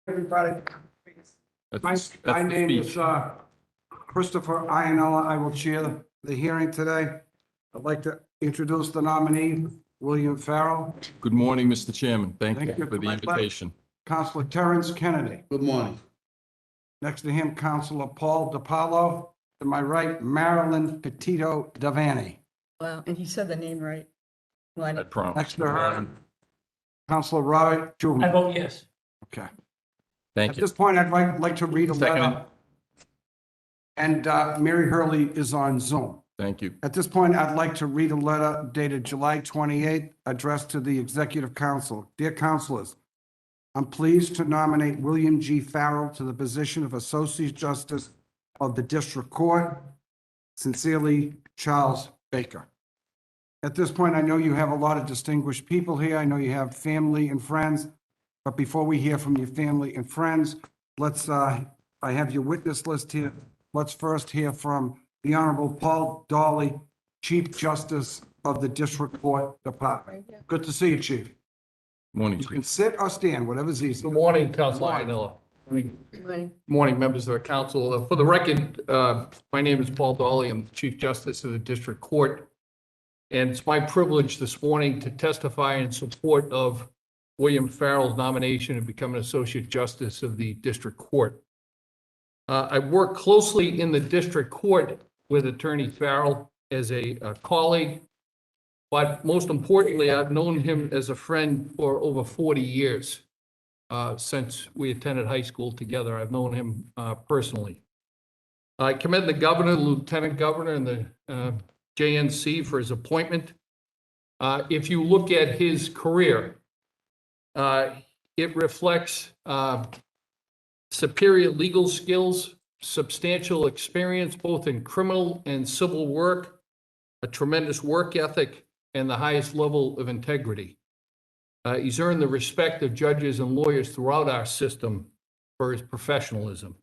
Everybody, That's my the name is speech. Christopher Iannella. I will chair the hearing today. I'd like to introduce the nominee, William Farrell, Good morning, Mr. Chairman. Thank Thank you you. for the My pleasure. invitation. Councilor Terrence Kennedy. Good morning. Next to him, Councilor Paul DiPaolo. To my right, Marilyn Petito Davani. Wow, and he said the name right. Well, I promise. Next to her, Councilor Robert I Juben. vote yes. Okay. Thank At you. this point, I'd like to read a letter. Second. And Mary Hurley is on Zoom. Thank you. At this point, I'd like to read a letter dated July 28th, addressed to the Executive Council. Dear Councilors, I'm pleased to nominate William G. Farrell to the position of Associate Justice of the District Court. Sincerely, Charles Baker. At this point, I know you have a lot of distinguished people here. I know you have family and friends. But before we hear from your family and friends, I have your witness list here. Let's first hear from the Honorable Paul Dawley, Chief Justice of the District Court Department. Good to see you, Chief. Morning, You can Chief. sit or stand, whatever's easy. Good morning, Councilor Morning. Iannella. Morning. Morning, members of the council. For the record, my name is Paul Dawley. I'm the Chief Justice of the District Court. And it's my privilege this morning to testify in support of William Farrell's nomination to become an Associate Justice of the District Court. I work closely in the District Court with Attorney Farrell as a colleague, but most importantly, I've known him as a friend for over 40 years. Since we attended high school together, I've known him personally. I commend the governor, the lieutenant governor, and the JNC for his appointment. If you look at his career, it reflects superior legal skills, substantial experience both in criminal and civil work, a tremendous work ethic, and the highest level of integrity. He's earned the respect of judges and lawyers throughout our system for his professionalism.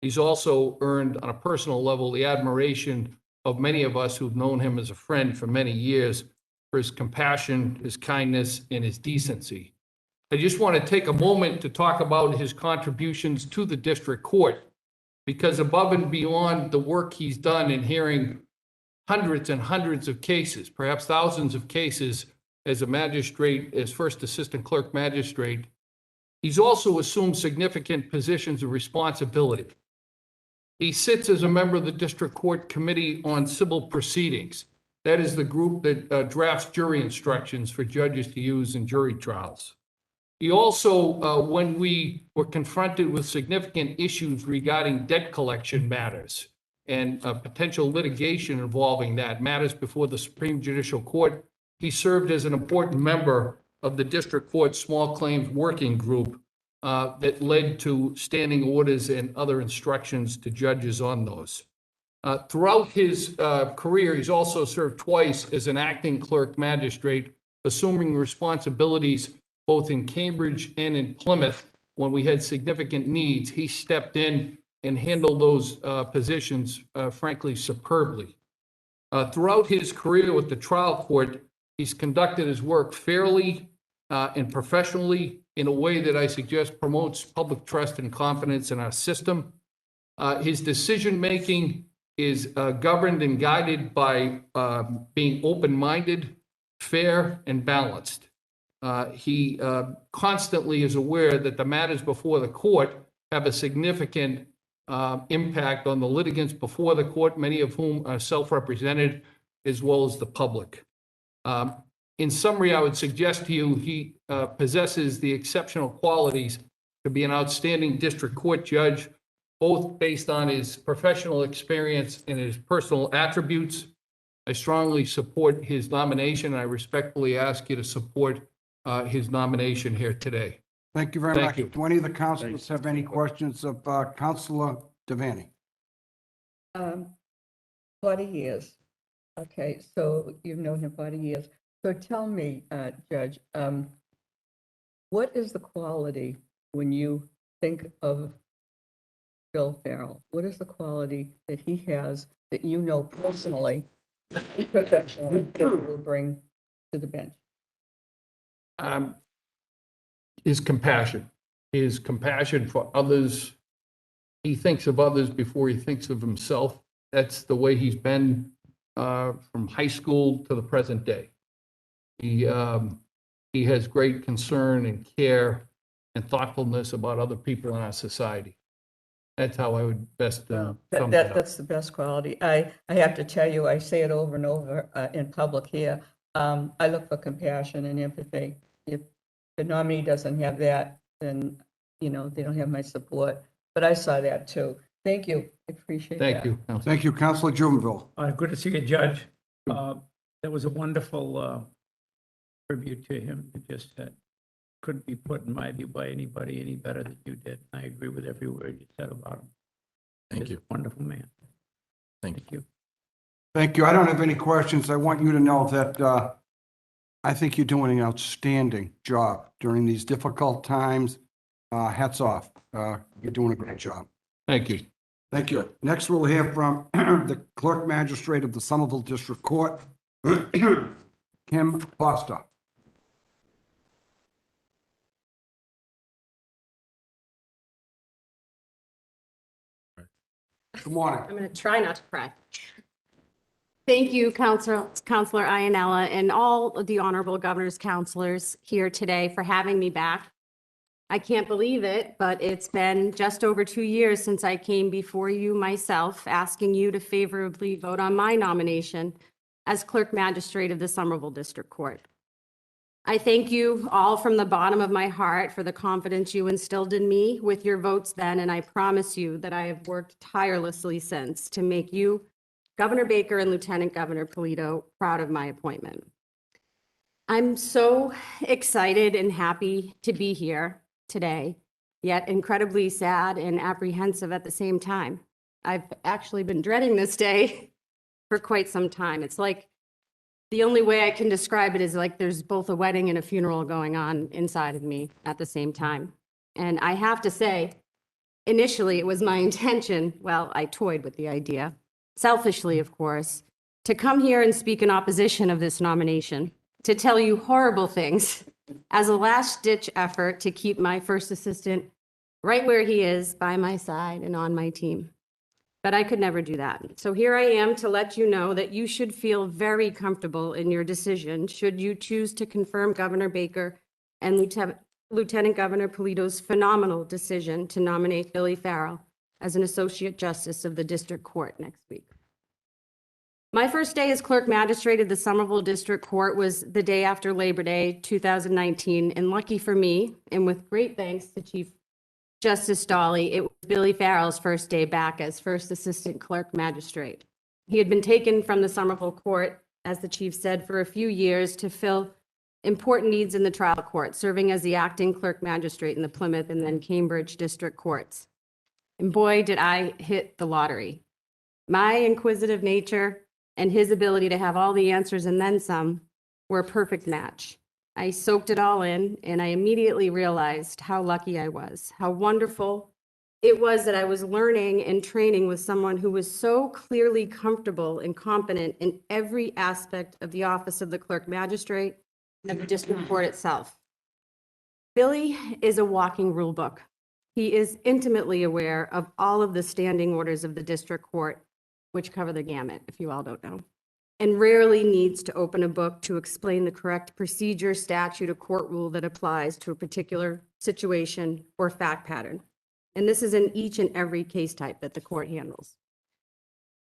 He's also earned, on a personal level, the admiration of many of us who've known him as a friend for many years for his compassion, his kindness, and his decency. I just want to take a moment to talk about his contributions to the district court, because above and beyond the work he's done in hearing hundreds and hundreds of cases, perhaps thousands of cases as a magistrate, as first assistant clerk magistrate, he's also assumed significant positions of responsibility. He sits as a member of the District Court Committee on Civil Proceedings. That is the group that drafts jury instructions for judges to use in jury trials. He also, when we were confronted with significant issues regarding debt collection matters and potential litigation involving that, matters before the Supreme Judicial Court, he served as an important member of the District Court Small Claims Working Group that led to standing orders and other instructions to judges on those. Throughout his career, he's also served twice as an acting clerk magistrate, assuming responsibilities both in Cambridge and in Plymouth. When we had significant needs, he stepped in and handled those positions, frankly, superbly. Throughout his career with the trial court, he's conducted his work fairly and professionally in a way that I suggest promotes public trust and confidence in our system. His decision-making is governed and guided by being open-minded, fair, and balanced. He constantly is aware that the matters before the court have a significant impact on the litigants before the court, many of whom are self-represented, as well as the public. In summary, I would suggest to you he possesses the exceptional qualities to be an outstanding district court judge, both based on his professional experience and his personal attributes. I strongly support his nomination, and I respectfully ask you to support his nomination here today. Thank you very Thank much. you. Do any of the councilors have any questions of Councilor Davani? 40 years. Okay, so you've known him 40 years. So tell me, Judge, what is the quality when you think of Bill Farrell? What is the quality that he has that you know personally, professionally, that you will bring to the bench? His compassion. his compassion for others. He thinks of others before he thinks of himself. That's the way he's been from high school to the present day. He has great concern and care and thoughtfulness about other people in our society. That's how I would best sum it up. That's the best quality. I have to tell you, I say it over and over in public here. I look for compassion and empathy. If the nominee doesn't have that, then, they don't have my support. But I saw that too. Thank you. I appreciate that. Thank you, Councilor. Thank you, Councilor Jubenville. Good to see you, Judge. That was a wonderful tribute to him. It just couldn't be put, in my view, by anybody any better than you did. I agree with every word you said about him. Thank He's you. a wonderful man. Thank you. Thank you. Thank you. I don't have any questions. I want you to know that I think you're doing an outstanding job during these difficult times. Hats off. You're doing a great job. Thank you. Thank you. Next, we'll hear from the Clerk Magistrate of the Somerville District Court, Kim Foster. Good morning. I'm going to try not to cry. Thank you, Councilor Iannella, and all of the honorable governor's counselors here today for having me back. I can't believe it, but it's been just over 2 years since I came before you myself, asking you to favorably vote on my nomination as Clerk Magistrate of the Somerville District Court. I thank you all from the bottom of my heart for the confidence you instilled in me with your votes then, and I promise you that I have worked tirelessly since to make you, Governor Baker and Lieutenant Governor Polito, proud of my appointment. I'm so excited and happy to be here today, yet incredibly sad and apprehensive at the same time. I've actually been dreading this day for quite some time. It's like the only way I can describe it is like there's both a wedding and a funeral going on inside of me at the same time. And I have to say, initially it was my intention, well, I toyed with the idea, selfishly, of course, to come here and speak in opposition of this nomination, to tell you horrible things as a last-ditch effort to keep my first assistant right where he is, by my side and on my team. But I could never do that. So here I am to let you know that you should feel very comfortable in your decision should you choose to confirm Governor Baker and Lieutenant Governor Polito's phenomenal decision to nominate Billy Farrell as an Associate Justice of the District Court next week. My first day as Clerk Magistrate of the Somerville District Court was the day after Labor Day 2019, and lucky for me, and with great thanks to Chief Justice Dolly, it was Billy Farrell's first day back as First Assistant Clerk Magistrate. He had been taken from the Somerville Court, as the Chief said, for a few years to fill important needs in the trial court, serving as the acting Clerk Magistrate in the Plymouth and then Cambridge District Courts. And boy, did I hit the lottery. My inquisitive nature and his ability to have all the answers and then some were a perfect match. I soaked it all in, and I immediately realized how lucky I was, how wonderful it was that I was learning and training with someone who was so clearly comfortable and competent in every aspect of the office of the Clerk Magistrate and the District Court itself. Billy is a walking rule book. He is intimately aware of all of the standing orders of the District Court, which cover the gamut, if you all don't know, and rarely needs to open a book to explain the correct procedure, statute, or court rule that applies to a particular situation or fact pattern. And this is in each and every case type that the court handles.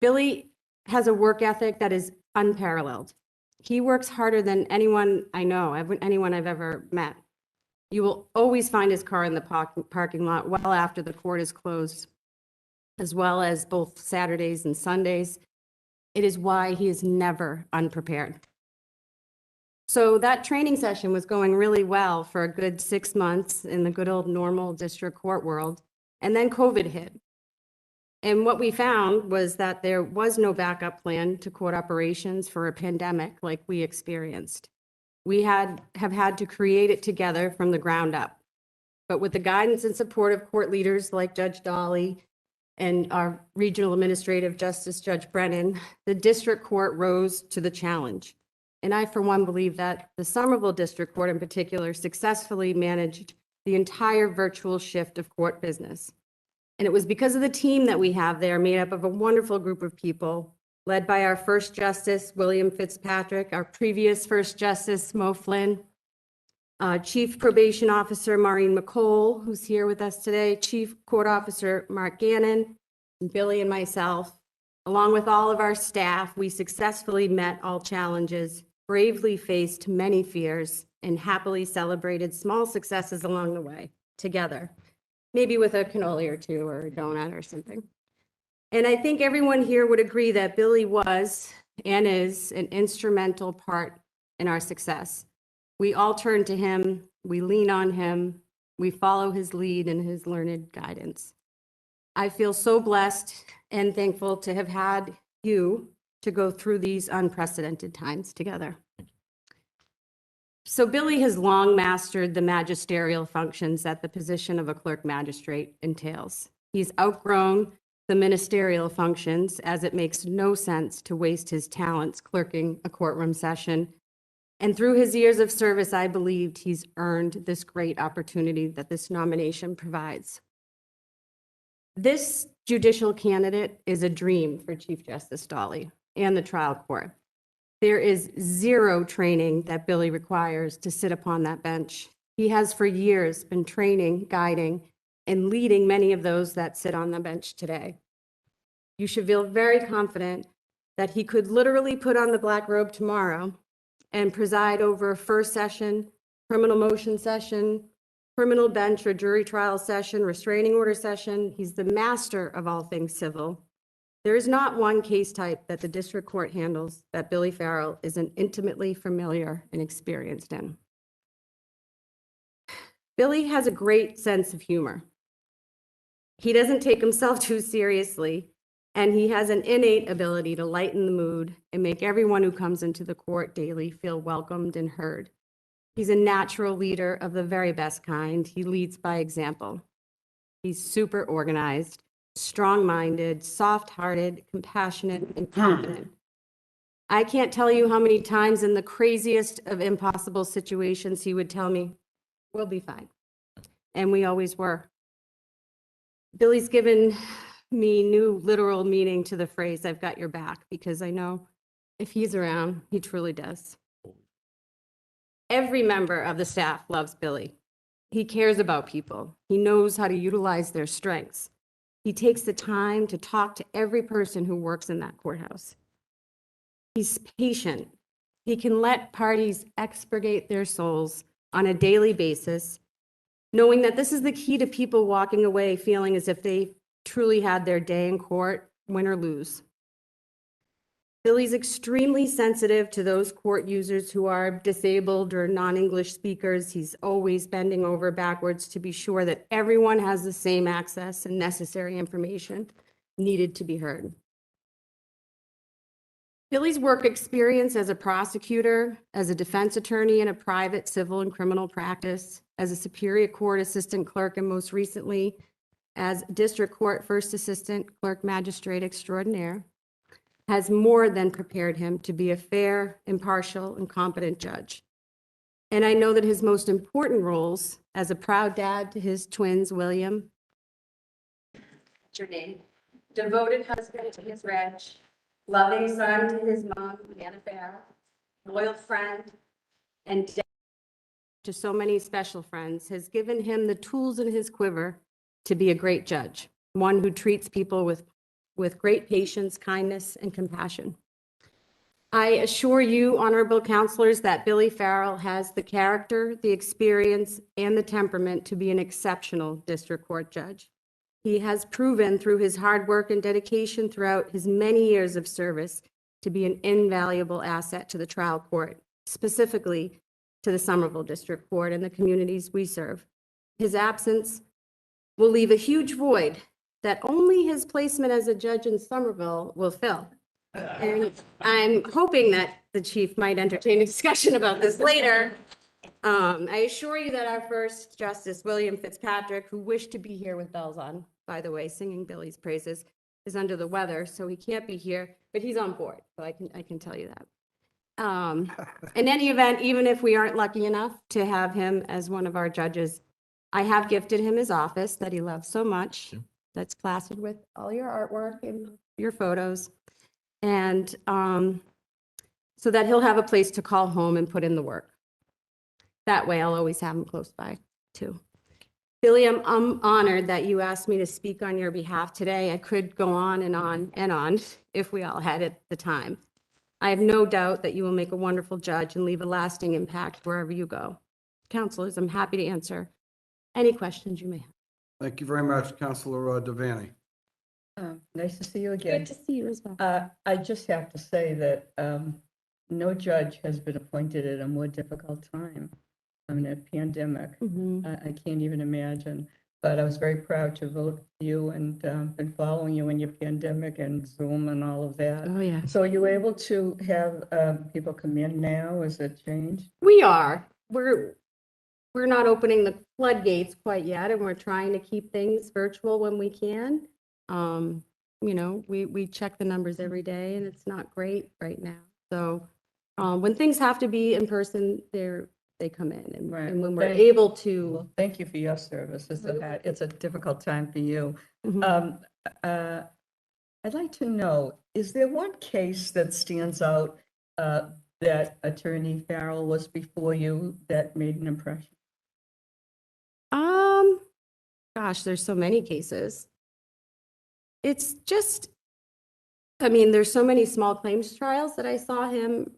Billy has a work ethic that is unparalleled. He works harder than anyone I know, anyone I've ever met. You will always find his car in the parking lot well after the court is closed, as well as both Saturdays and Sundays. It is why he is never unprepared. So that training session was going really well for a good 6 months in the good old normal district court world, and then COVID hit. And what we found was that there was no backup plan to court operations for a pandemic like we experienced. We have had to create it together from the ground up. But with the guidance and support of court leaders like Judge Dolly and our Regional Administrative Justice Judge Brennan, the district court rose to the challenge. And I, for one, believe that the Somerville District Court in particular successfully managed the entire virtual shift of court business. And it was because of the team that we have there, made up of a wonderful group of people, led by our first justice, William Fitzpatrick, our previous first justice, Mo Flynn, Chief Probation Officer Maureen McCole, who's here with us today, Chief Court Officer Mark Gannon, and Billy and myself. Along with all of our staff, we successfully met all challenges, bravely faced many fears, and happily celebrated small successes along the way together, maybe with a cannoli or two or a donut or something. And I think everyone here would agree that Billy was and is an instrumental part in our success. We all turn to him, we lean on him, we follow his lead and his learned guidance. I feel so blessed and thankful to have had you to go through these unprecedented times together. So Billy has long mastered the magisterial functions that the position of a clerk magistrate entails. He's outgrown the ministerial functions, as it makes no sense to waste his talents clerking a courtroom session. And through his years of service, I believed he's earned this great opportunity that this nomination provides. This judicial candidate is a dream for Chief Justice Dawley and the trial court. There is zero training that Billy requires to sit upon that bench. He has for years been training, guiding, and leading many of those that sit on the bench today. You should feel very confident that he could literally put on the black robe tomorrow and preside over a first session, criminal motion session, criminal bench or jury trial session, restraining order session. He's the master of all things civil. There is not one case type that the district court handles that Billy Farrell isn't intimately familiar and experienced in. Billy has a great sense of humor. He doesn't take himself too seriously, and he has an innate ability to lighten the mood and make everyone who comes into the court daily feel welcomed and heard. He's a natural leader of the very best kind. He leads by example. He's super organized, strong-minded, soft-hearted, compassionate, and confident. I can't tell you how many times in the craziest of impossible situations he would tell me, "We'll be fine." And we always were. Billy's given me new literal meaning to the phrase, "I've got your back," because I know if he's around, he truly does. Every member of the staff loves Billy. He cares about people. He knows how to utilize their strengths. He takes the time to talk to every person who works in that courthouse. He's patient. He can let parties expurgate their souls on a daily basis, knowing that this is the key to people walking away feeling as if they truly had their day in court, win or lose. Billy's extremely sensitive to those court users who are disabled or non-English speakers. He's always bending over backwards to be sure that everyone has the same access and necessary information needed to be heard. Billy's work experience as a prosecutor, as a defense attorney in a private civil and criminal practice, as a Superior Court assistant clerk, and most recently as District Court First Assistant Clerk Magistrate Extraordinaire, has more than prepared him to be a fair, impartial, and competent judge. And I know that his most important roles as a proud dad to his twins, William, what's your name? Devoted husband to his Reg, loving son to his mom, Anna Farrell, loyal friend, and dad to so many special friends, has given him the tools in his quiver to be a great judge, one who treats people with great patience, kindness, and compassion. I assure you, honorable counselors, that Billy Farrell has the character, the experience, and the temperament to be an exceptional district court judge. He has proven through his hard work and dedication throughout his many years of service to be an invaluable asset to the trial court, specifically to the Somerville District Court and the communities we serve. His absence will leave a huge void that only his placement as a judge in Somerville will fill. And I'm hoping that the chief might entertain a discussion about this later. I assure you that our first justice, William Fitzpatrick, who wished to be here with bells on, by the way, singing Billy's praises, is under the weather, so he can't be here, but he's on board, so I can tell you that. In any event, even if we aren't lucky enough to have him as one of our judges, I have gifted him his office that he loves so much. you. That's plastered with all your artwork and your photos. And so that he'll have a place to call home and put in the work. That way I'll always have him close by too. Billy, I'm honored that you asked me to speak on your behalf today. I could go on and on and on if we all had it the time. I have no doubt that you will make a wonderful judge and leave a lasting impact wherever you go. Counselors, I'm happy to answer any questions you may have. Thank you very much, Councilor Devaney. Nice to see you again. Good to see you as well. I just have to say that no judge has been appointed at a more difficult time. I mean, a pandemic. Mhm. I can't even imagine. But I was very proud to vote for you and been following you in your pandemic and Zoom and all of that. Oh, yeah. So are you able to have people come in now? Is it changed? We are. We're not opening the floodgates quite yet, and we're trying to keep things virtual when we can. You know, we check the numbers every day, and it's not great right now. So when things have to be in person, they come in, and, Right. and when Well, we're thank- able to. Well, thank you for your service. It's a difficult time for you. Mhm. I'd like to know, is there one case that stands out that Attorney Farrell was before you that made an impression? Gosh, there's so many cases. It's just, I mean, there's so many small claims trials that I saw him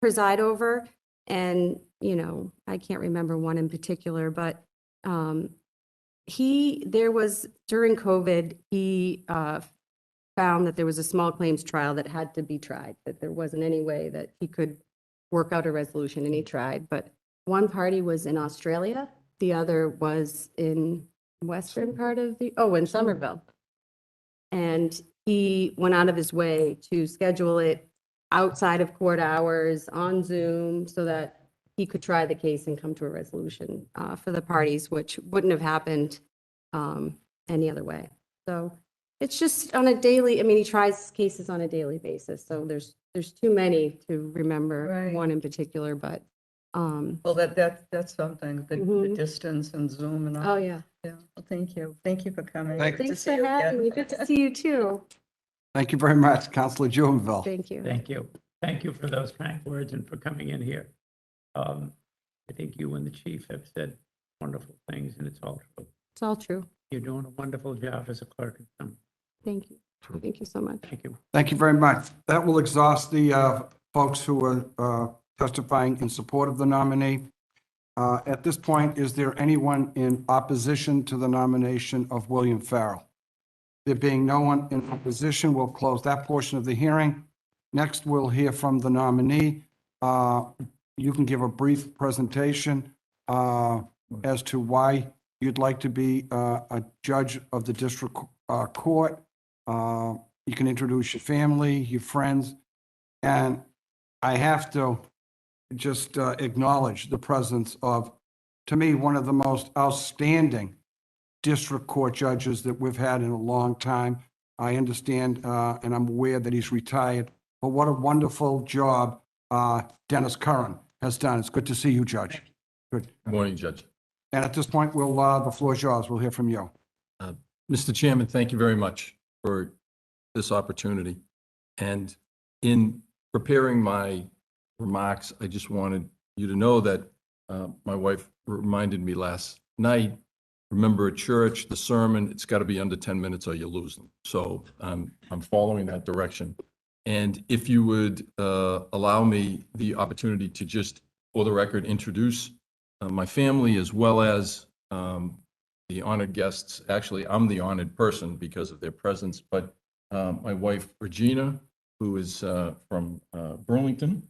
preside over. And, you know, I can't remember one in particular, but there was, during COVID, he found that there was a small claims trial that had to be tried, that there wasn't any way that he could work out a resolution, and he tried. But one party was in Australia, the other was in western part of in Somerville. And he went out of his way to schedule it outside of court hours on Zoom so that he could try the case and come to a resolution for the parties, which wouldn't have happened any other way. So it's just on a daily, I mean, he tries cases on a daily basis. So there's too many to remember Right. one in particular, but Well, that's something, the Mhm. distance and Zoom and all. oh yeah. Yeah. Well, thank you. Thank you for coming. Thank- Good to Thanks see for you having again. me. Good to see you too. Thank you very much, Councilor Jumenville. Thank you. Thank you. Thank you for those kind words and for coming in here. I think you and the chief have said wonderful things, and it's all true. It's all true. You're doing a wonderful job as a clerk. Thank you. Thank you so much. Thank you. Thank you very much. That will exhaust the folks who are testifying in support of the nominee. At this point, is there anyone in opposition to the nomination of William Farrell? There being no one in opposition, we'll close that portion of the hearing. Next, we'll hear from the nominee. You can give a brief presentation as to why you'd like to be a judge of the district court. You can introduce your family, your friends, and I have to just acknowledge the presence of, to me, one of the most outstanding district court judges that we've had in a long time. I understand, and I'm aware that he's retired, but what a wonderful job Dennis Curran has done. It's good to see you, Judge. Good. Good morning, Judge. And at this point, the floor is yours. We'll hear from you. Mr. Chairman, thank you very much for this opportunity. And in preparing my remarks, I just wanted you to know that my wife reminded me last night, remember at church, the sermon, it's got to be under 10 minutes or you lose them. So I'm following that direction. And if you would allow me the opportunity to just, for the record, introduce my family as well as the honored guests. Actually, I'm the honored person because of their presence, but my wife, Regina, who is from Burlington.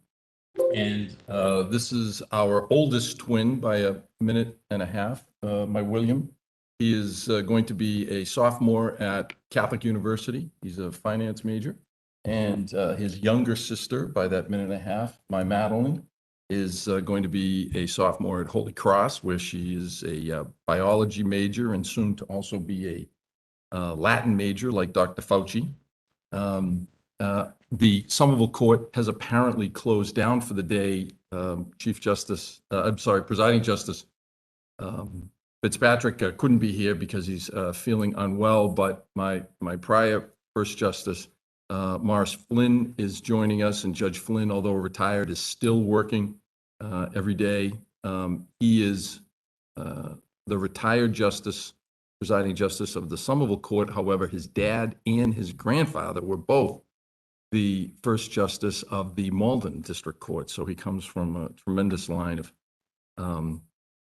And this is our oldest twin by a minute and a half, my William. He is going to be a sophomore at Catholic University. He's a finance major. And his younger sister by that minute and a half, my Madeline, is going to be a sophomore at Holy Cross, where she is a biology major and soon to also be a Latin major like Dr. Fauci. The Somerville Court has apparently closed down for the day. Presiding Justice Fitzpatrick couldn't be here because he's feeling unwell, but my prior First Justice, Morris Flynn, is joining us, and Judge Flynn, although retired, is still working every day. He is the retired presiding justice of the Somerville Court. However, his dad and his grandfather were both the first justice of the Malden District Court. So he comes from a tremendous line of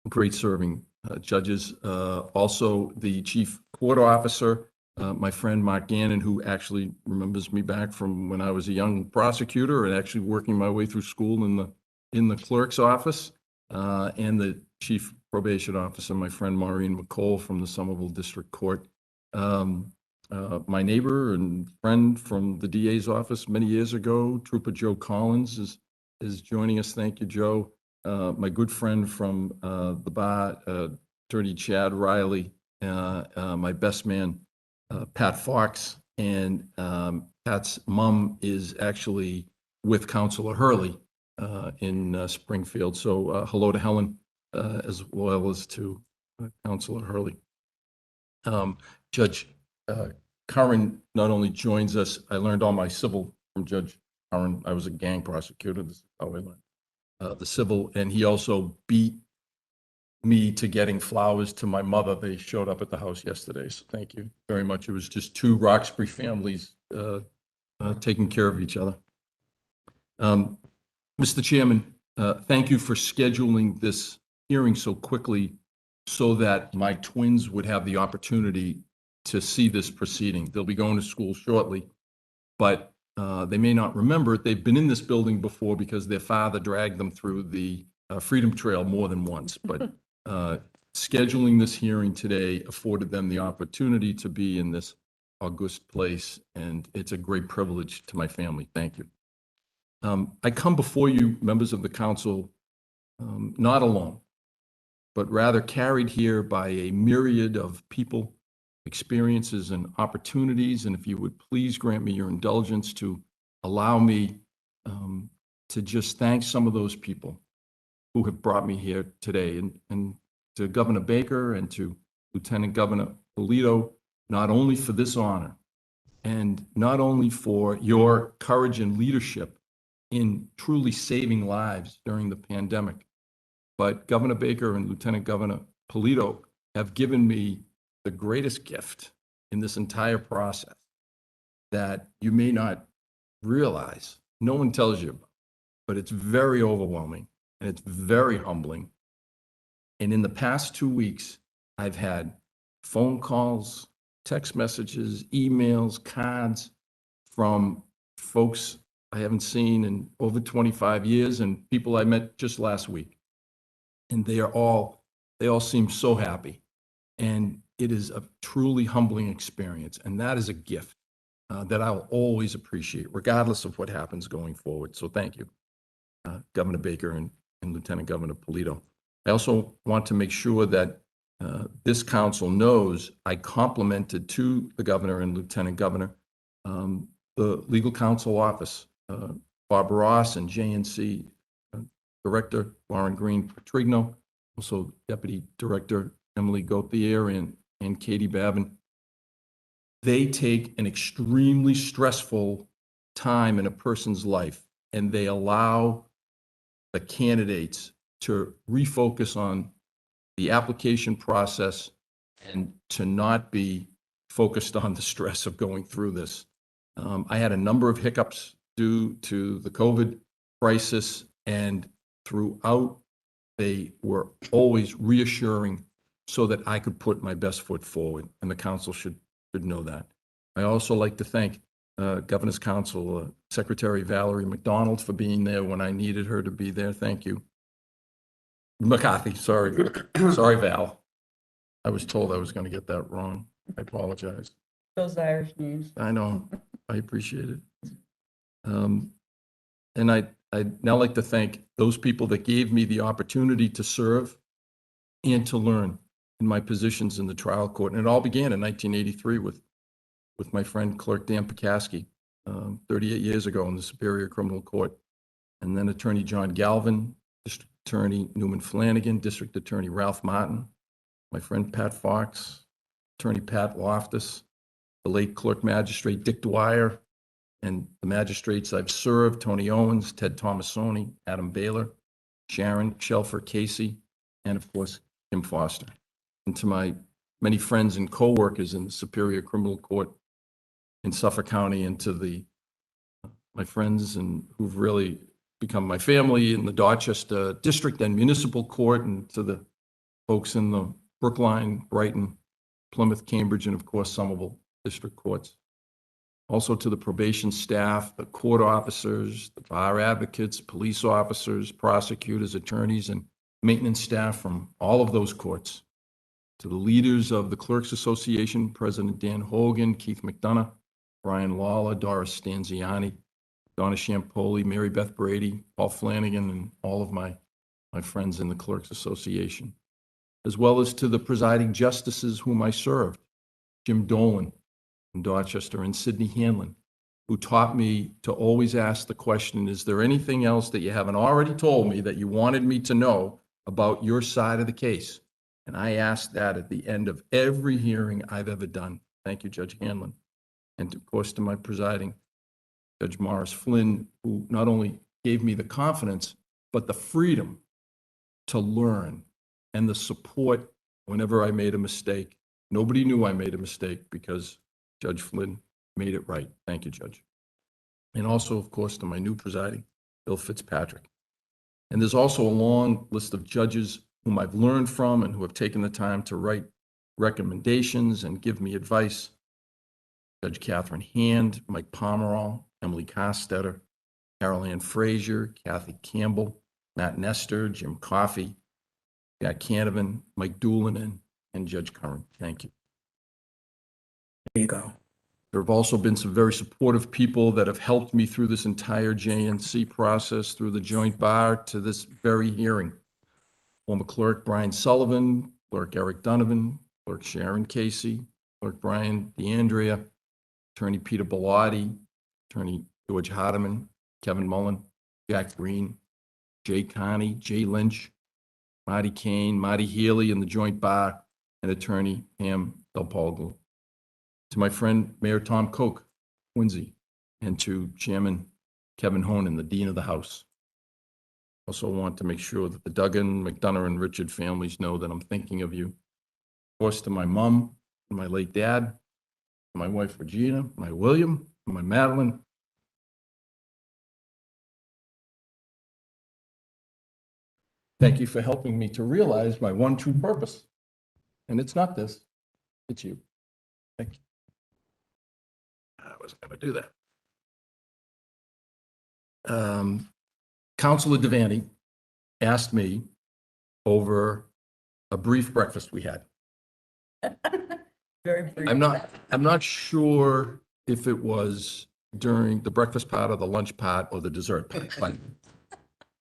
great serving judges. Also, the chief court officer, my friend Mark Gannon, who actually remembers me back from when I was a young prosecutor and actually working my way through school in the clerk's office, and the chief probation officer, my friend Maureen McCall from the Somerville District Court. My neighbor and friend from the DA's office many years ago, Trooper Joe Collins, is joining us. Thank you, Joe. My good friend from the bar, Attorney Chad Riley, my best man, Pat Fox, and Pat's mom is actually with Councilor Hurley in Springfield. So hello to Helen, as well as to Councilor Hurley. Judge Curran not only joins us, I learned all my civil from Judge Curran. I was a gang prosecutor. This is how I learned the civil, and he also beat me to getting flowers to my mother. They showed up at the house yesterday, so thank you very much. It was just two Roxbury families taking care of each other. Mr. Chairman, thank you for scheduling this hearing so quickly so that my twins would have the opportunity to see this proceeding. They'll be going to school shortly, but they may not remember it. They've been in this building before because their father dragged them through the Freedom Trail more than once. But scheduling this hearing today afforded them the opportunity to be in this august place, and it's a great privilege to my family. Thank you. I come before you, members of the council, not alone, but rather carried here by a myriad of people, experiences, and opportunities. And if you would please grant me your indulgence to allow me to just thank some of those people who have brought me here today, and to Governor Baker and to Lieutenant Governor Polito, not only for this honor and not only for your courage and leadership in truly saving lives during the pandemic, but Governor Baker and Lieutenant Governor Polito have given me the greatest gift in this entire process that you may not realize. No one tells you, but it's very overwhelming and it's very humbling. And in the past 2 weeks, I've had phone calls, text messages, emails, cards from folks I haven't seen in over 25 years and people I met just last week. And they all seem so happy. And it is a truly humbling experience. And that is a gift that I'll always appreciate, regardless of what happens going forward. So thank you, Governor Baker and Lieutenant Governor Polito. I also want to make sure that this council knows I complimented to the governor and lieutenant governor the legal counsel office, Bob Ross and JNC Director Lauren Green Patrigno, also Deputy Director Emily Gauthier and Katie Babin. They take an extremely stressful time in a person's life, and they allow the candidates to refocus on the application process and to not be focused on the stress of going through this. I had a number of hiccups due to the COVID crisis, and throughout, they were always reassuring so that I could put my best foot forward, and the council should know that. I also like to thank Governor's Council Secretary Valerie McDonald for being there when I needed her to be there. Thank you. McCarthy, sorry. Sorry, Val. I was told I was going to get that wrong. I apologize. Those Irish names. I know. I appreciate it. And I'd now like to thank those people that gave me the opportunity to serve and to learn in my positions in the trial court. And it all began in 1983 with my friend Clerk Dan Pekaski, 38 years ago in the Superior Criminal Court. And then Attorney John Galvin District Attorney Newman Flanagan, District Attorney Ralph Martin, my friend Pat Fox, Attorney Pat Loftus, the late Clerk Magistrate Dick Dwyer, and the magistrates I've served, Tony Owens, Ted Tomasoni, Adam Baylor, Sharon Shelfer Casey, and of course, Kim Foster. And to my many friends and coworkers in the Superior Criminal Court in Suffolk County, and to my friends and who've really become my family in the Dorchester District and Municipal Court, and to the folks in the Brookline, Brighton, Plymouth, Cambridge, and of course, Somerville District Courts. Also to the probation staff, the court officers, the bar advocates, police officers, prosecutors, attorneys, and maintenance staff from all of those courts. To the leaders of the Clerks Association, President Dan Hogan, Keith McDonough, Brian Lawler, Doris Stanziani, Donna Shampoli, Mary Beth Brady, Paul Flanagan, and all of my friends in the Clerks Association, as well as to the presiding justices whom I served, Jim Dolan in Dorchester and Sidney Hanlon, who taught me to always ask the question, is there anything else that you haven't already told me that you wanted me to know about your side of the case? And I asked that at the end of every hearing I've ever done. Thank you, Judge Hanlon. And of course, to my presiding Judge Morris Flynn, who not only gave me the confidence, but the freedom to learn and the support whenever I made a mistake. Nobody knew I made a mistake because Judge Flynn made it right. Thank you, Judge. And also, of course, to my new presiding, Bill Fitzpatrick. And there's also a long list of judges whom I've learned from and who have taken the time to write recommendations and give me advice. Judge Catherine Hand, Mike Pomerol, Emily Costetter, Carol Ann Frazier, Kathy Campbell, Matt Nestor, Jim Coffey, Jack Canavan, Mike Doolin, and Judge Curran. Thank you. There you go. There have also been some very supportive people that have helped me through this entire JNC process, through the joint bar to this very hearing. Former Clerk Brian Sullivan, Clerk Eric Donovan, Clerk Sharon Casey, Clerk Brian DeAndrea, Attorney Peter Bellotti, Attorney George Hardiman, Kevin Mullen, Jack Green, Jay Connie, Jay Lynch, Marty Kane, Marty Healy in the joint bar, and Attorney Pam Delpolgo. To my friend Mayor Tom Koch, Quincy, and to Chairman Kevin Honan, the Dean of the House. Also want to make sure that the Duggan, McDonough, and Richard families know that I'm thinking of you. Of course, to my mom and my late dad, my wife Regina, my William, my Madeline. Thank you for helping me to realize my one true purpose. And it's not this, it's you. Thank you. I wasn't going to do that. Councilor Devaney asked me over a brief breakfast we had. Very brief. I'm not sure if it was during the breakfast part or the lunch part or the dessert part,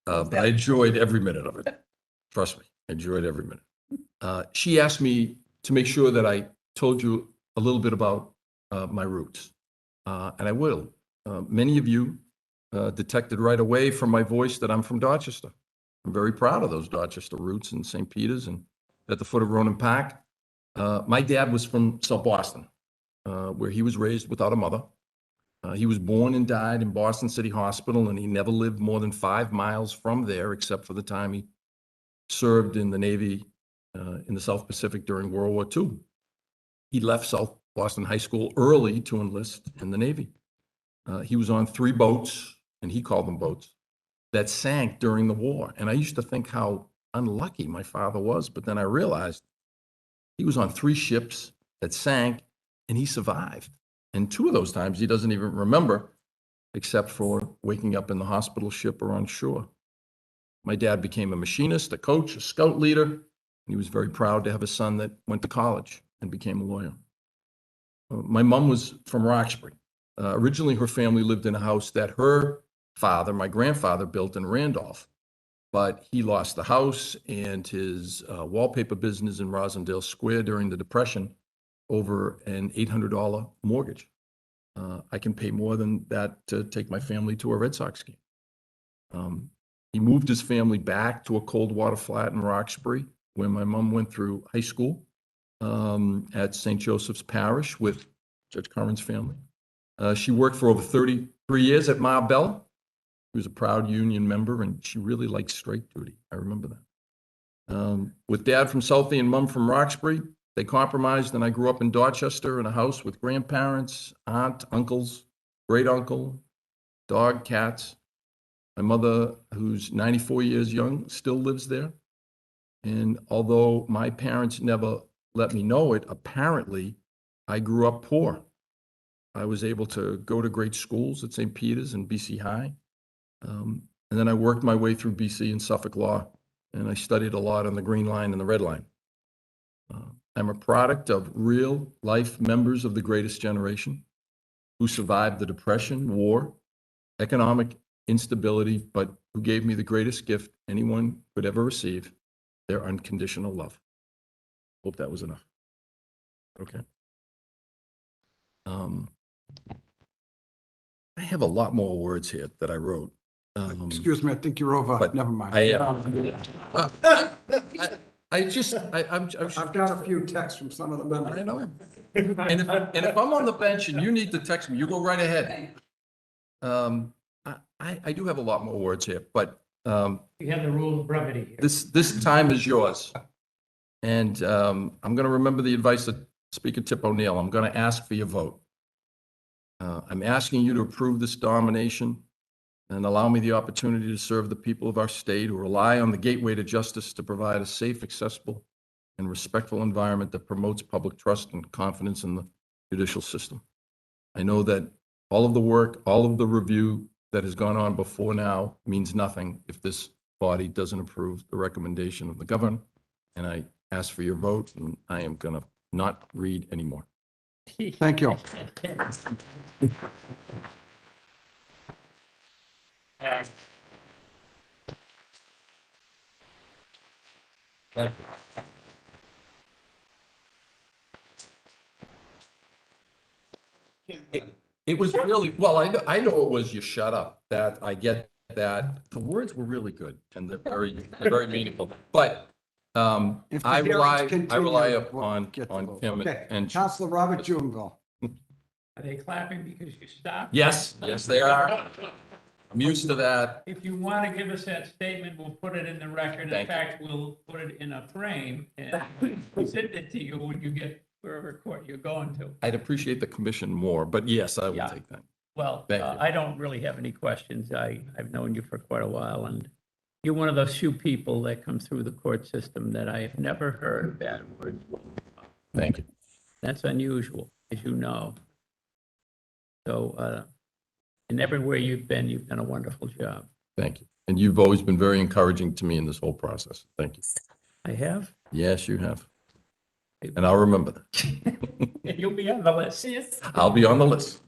but I enjoyed every minute of it. Trust me, I enjoyed every minute. She asked me to make sure that I told you a little bit about my roots, and I will. Many of you detected right away from my voice that I'm from Dorchester. I'm very proud of those Dorchester roots in St. Peter's and at the foot of Ronan Park. My dad was from South Boston, where he was raised without a mother. He was born and died in Boston City Hospital, and he never lived more than 5 miles from there, except for the time he served in the Navy in the South Pacific during World War II. He left South Boston High School early to enlist in the Navy. He was on 3 boats, and he called them boats, that sank during the war. And I used to think how unlucky my father was, but then I realized he was on 3 ships that sank, and he survived. And 2 of those times he doesn't even remember, except for waking up in the hospital ship or on shore. My dad became a machinist, a coach, a scout leader, and he was very proud to have a son that went to college and became a lawyer. My mom was from Roxbury. Originally, her family lived in a house that her father, my grandfather, built in Randolph. But he lost the house and his wallpaper business in Rosendale Square during the Depression over an $800 mortgage. I can pay more than that to take my family to a Red Sox game. He moved his family back to a cold water flat in Roxbury, where my mom went through high school at St. Joseph's Parish with Judge Curran's family. She worked for over 33 years at Marbella. She was a proud union member, and she really liked straight duty. I remember that. With dad from Southie and mom from Roxbury, they compromised, and I grew up in Dorchester in a house with grandparents, aunt, uncles, great uncle, dog, cats. My mother, who's 94 years young, still lives there. And although my parents never let me know it, apparently I grew up poor. I was able to go to great schools at St. Peter's and BC High. And then I worked my way through BC and Suffolk Law, and I studied a lot on the Green Line and the Red Line. I'm a product of real life members of the greatest generation who survived the Depression, war, economic instability, but who gave me the greatest gift anyone could ever receive, their unconditional love. Hope that was enough. Okay. I have a lot more words here that I wrote. Excuse me, I think you're over. But Never mind. I've I've got a few texts from some of the members. I know. And if I'm on the bench and you need to text me, you go right ahead. I do have a lot more words here, but You have the rule of brevity here. this time is yours. And I'm going to remember the advice of Speaker Tip O'Neill. I'm going to ask for your vote. I'm asking you to approve this nomination and allow me the opportunity to serve the people of our state who rely on the gateway to justice to provide a safe, accessible, and respectful environment that promotes public trust and confidence in the judicial system. I know that all of the work, all of the review that has gone on before now means nothing if this body doesn't approve the recommendation of the governor. And I ask for your vote, and I am going to not read anymore. Thank you. It was really, well, I know it was you shut up, that I get that. The words were really good and they're very meaningful. But If the I rely hearings continue, upon we'll get the vote. him Okay. and. Councilor Robert Jubinville. Are they clapping because you stopped? Yes, they are. I'm used to that. If you want to give us that statement, we'll put it in the record. In Thank you. fact, we'll put it in a frame and we'll send it to you when you get wherever court you're going to. I'd appreciate the commission more, but yes, I will Yeah. take that. Well, Thank you. I don't really have any questions. I've known you for quite a while, and you're one of those few people that come through the court system that I have never heard bad words. Thank you. That's unusual, as you know. So, and everywhere you've done a wonderful job. Thank you. And you've always been very encouraging to me in this whole process. Thank you. I have? Yes, you have. And I'll remember that. You'll be on the list. I'll be on the list.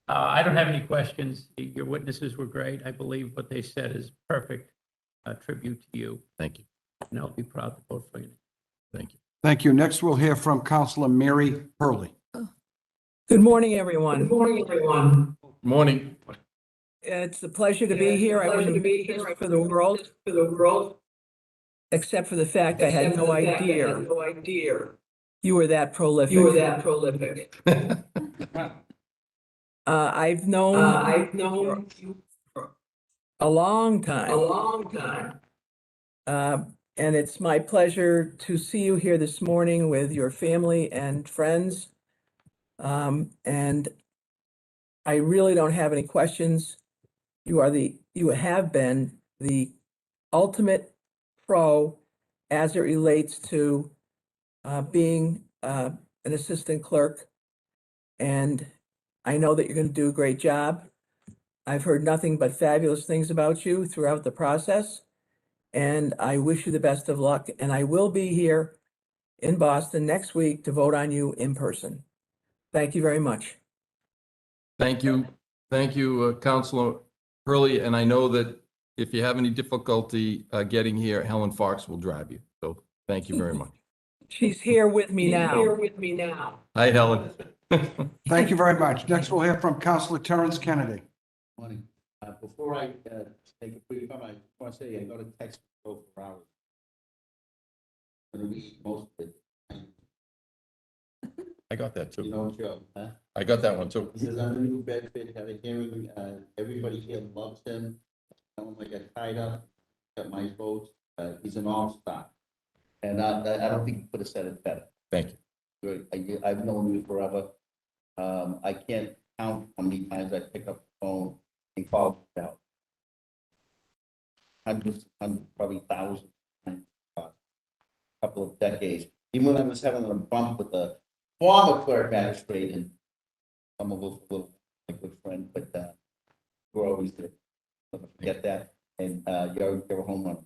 I don't have any questions. Your witnesses were great. I believe what they said is perfect tribute to you, Thank you. and I'll be proud to vote for you. Thank you. Thank you. Next, we'll hear from Councilor Mary Hurley. Good morning, everyone. Good morning, everyone. Morning. It's a pleasure to be here. I wouldn't be here for the world, except for the fact I had no idea you were that prolific. I've known you for a long time. And it's my pleasure to see you here this morning with your family and friends. And I really don't have any questions. You have been the ultimate pro as it relates to being an assistant clerk. And I know that you're going to do a great job. I've heard nothing but fabulous things about you throughout the process. And I wish you the best of luck. And I will be here in Boston next week to vote on you in person. Thank you very much. Thank you. Thank you, Councilor Hurley. And I know that if you have any difficulty getting here, Helen Fox will drive you. So thank you very much. She's here with me now. Hi, Helen. Thank you very much. Next, we'll hear from Councilor Terrence Kennedy. Morning. Before I take a quick comment, I want to say I got a text from Farrell. I'm going to read most of it. I got that You too. know, Joe, huh? I got that one too. He says, I'm a new Bedford, had a hearing, everybody here loves him. Someone like got tied up, got my vote, he's an all-star. And I don't think you could have said it better. Thank you. Good. I've known you forever. I can't count how many times I pick up the phone and call you out. Hundreds, probably thousands, couple of decades. Even when I was having a bump with the former clerk magistrate, and I'm a little my good friend, but we're always there. Never forget that. And you're a home run.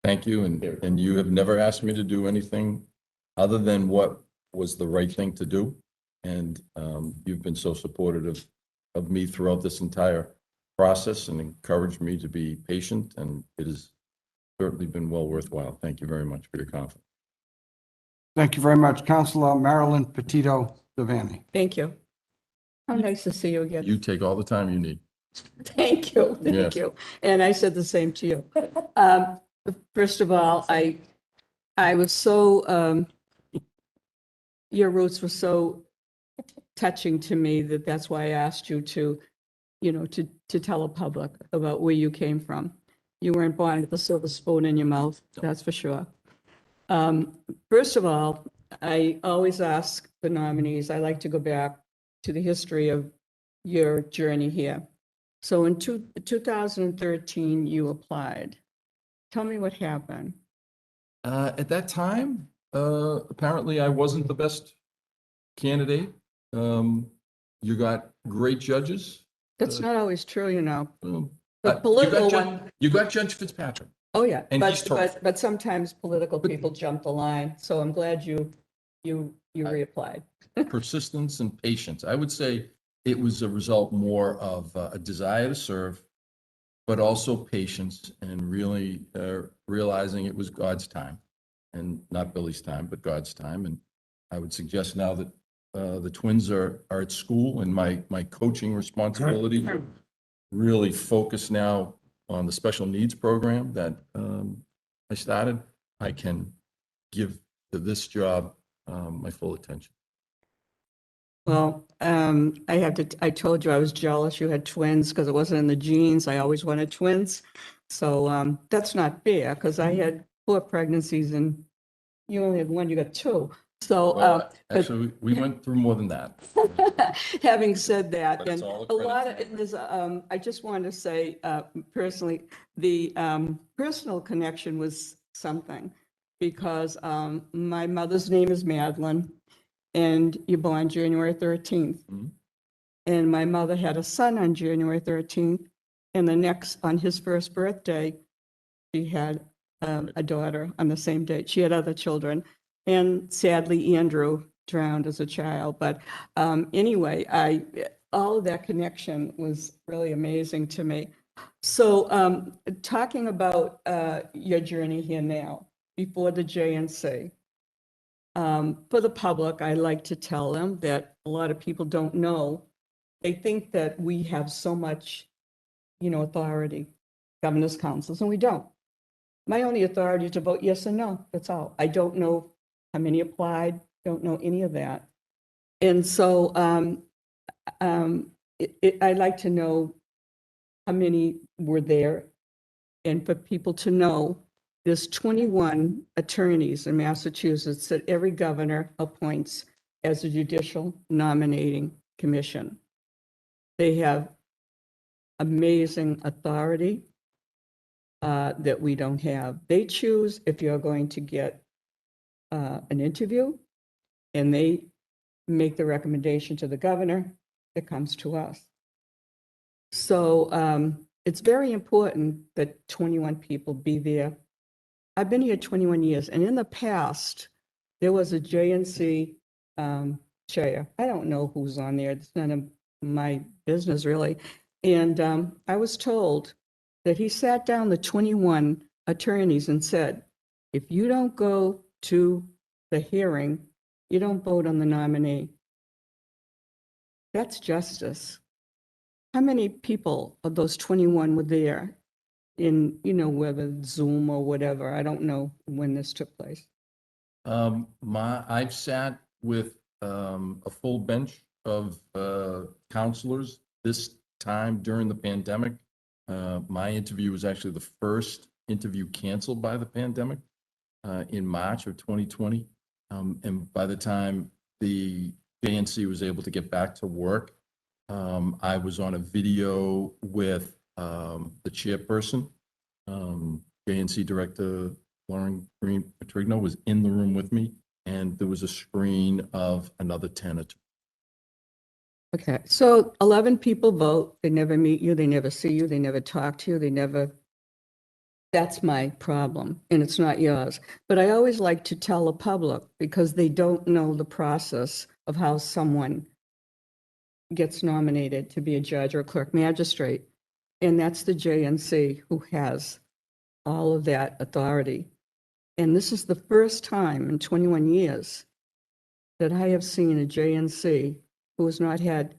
Thank you. And you have never asked me to do anything other than what was the right thing to do. And you've been so supportive of me throughout this entire process and encouraged me to be patient, and it has certainly been well worthwhile. Thank you very much for your confidence. Thank you very much. Councilor Marilyn Petito Devaney. Thank you. How nice to see you again. You take all the time you need. Thank you, Yes. thank you. And I said the same to you. First of all, I was so, your roots were so touching to me that's why I asked you to, to tell the public about where you came from. You weren't born with a silver spoon in your mouth, that's for sure. First of all, I always ask the nominees, I like to go back to the history of your journey here. So in 2013, you applied. Tell me what happened. At that time, apparently I wasn't the best candidate. You got great judges. That's not always true, you know. Um, The political one, You got Judge Fitzpatrick. oh yeah, And he's but, tough. but sometimes political people jump the line. So I'm glad you reapplied. Persistence and patience. I would say it was a result more of a desire to serve, but also patience and really realizing it was God's time and not Billy's time, but God's time. And I would suggest now that the twins are at school, and my coaching responsibility really focus now on the special needs program that I started. I can give to this job my full attention. Well, I told you I was jealous you had twins because it wasn't in the genes. I always wanted twins. So that's not fair because I had 4 pregnancies and you only had 1, you got 2. So Well, actually, we went through more than that. having said that, But it's and all a a lot of, credit there's, I just wanted to say personally, the personal connection was something because my mother's name is Madeline and you're born January 13th. Mhm. And my mother had a son on January 13th and on his first birthday, she had a daughter on the same date. She had other children. And sadly, Andrew drowned as a child. But anyway, all of that connection was really amazing to me. So talking about your journey here now, before the JNC, for the public, I like to tell them that a lot of people don't know. They think that we have so much, authority, governor's councils, and we don't. My only authority is to vote yes or no. That's all. I don't know how many applied, don't know any of that. And so I'd like to know how many were there and for people to know there's 21 attorneys in Massachusetts that every governor appoints as a judicial nominating commission. They have amazing authority that we don't have. They choose if you're going to get an interview, and they make the recommendation to the governor that comes to us. So it's very important that 21 people be there. I've been here 21 years, and in the past, there was a JNC chair. I don't know who's on there. It's none of my business, really. And I was told that he sat down the 21 attorneys and said, if you don't go to the hearing, you don't vote on the nominee. That's justice. how many people of those 21 were there in, whether Zoom or whatever? I don't know when this took place. I've sat with a full bench of counselors this time during the pandemic. My interview was actually the first interview canceled by the pandemic in March of 2020. And by the time the JNC was able to get back to work, I was on a video with the chairperson. JNC Director Lauren Green Patrigno was in the room with me, and there was a screen of another 10 or 2. Okay, so 11 people vote, they never meet you, they never see you, they never talk to you, that's my problem, and it's not yours. But I always like to tell the public, because they don't know the process of how someone gets nominated to be a judge or a clerk magistrate. And that's the JNC who has all of that authority. And this is the first time in 21 years that I have seen a JNC who has not had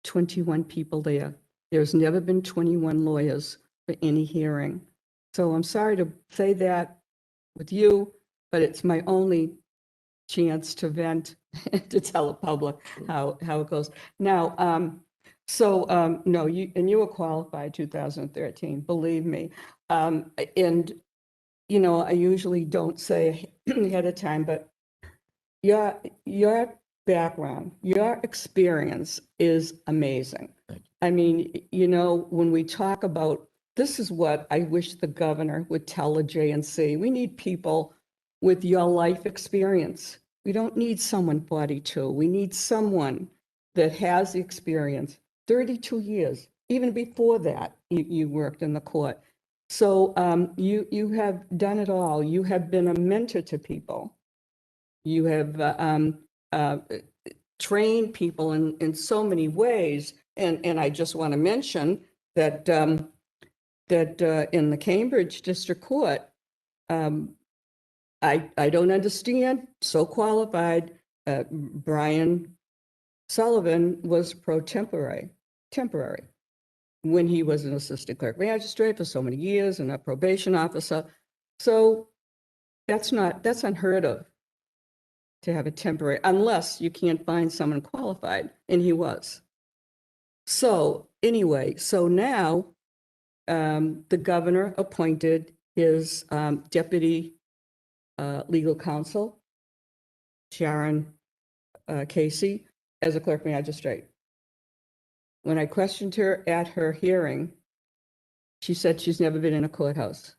21 people there. There's never been 21 lawyers for any hearing. So I'm sorry to say that with you, but it's my only chance to vent, to tell the public how it goes. Now, no, you were qualified 2013, believe me. And, I usually don't say ahead of time, but your background, your experience is amazing. I mean, when we talk about, this is what I wish the governor would tell the JNC. We need people with your life experience. We don't need someone 42. We need someone that has the experience, 32 years. Even before that, you worked in the court. So you have done it all. You have been a mentor to people. You have trained people in so many ways. And I just want to mention that in the Cambridge District Court, I don't understand, so qualified, Brian Sullivan was temporary, when he was an assistant clerk magistrate for so many years and a probation officer. So that's unheard of, to have a temporary, unless you can't find someone qualified, and he was. So anyway, so now the governor appointed his deputy legal counsel, Sharon Casey, as a clerk magistrate. When I questioned her at her hearing, she said she's never been in a courthouse.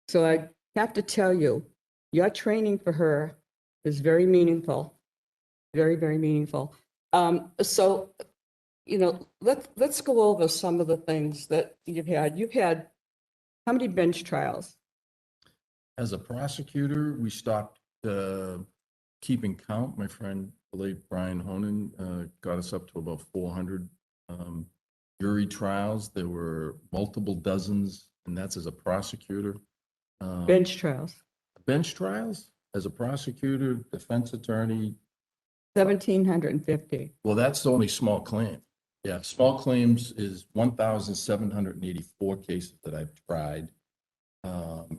So I have to tell you, your training for her is very meaningful, very, very meaningful. So, let's go over some of the things that you've had. You've had how many bench trials? As a prosecutor, we stopped keeping count. My friend, the late Brian Honan, got us up to about 400 jury trials. There were multiple dozens, and that's as a prosecutor. Bench trials? Bench trials? As a prosecutor, defense attorney. 1,750. Well, that's the only small claim. Yeah, small claims is 1,784 cases that I've tried,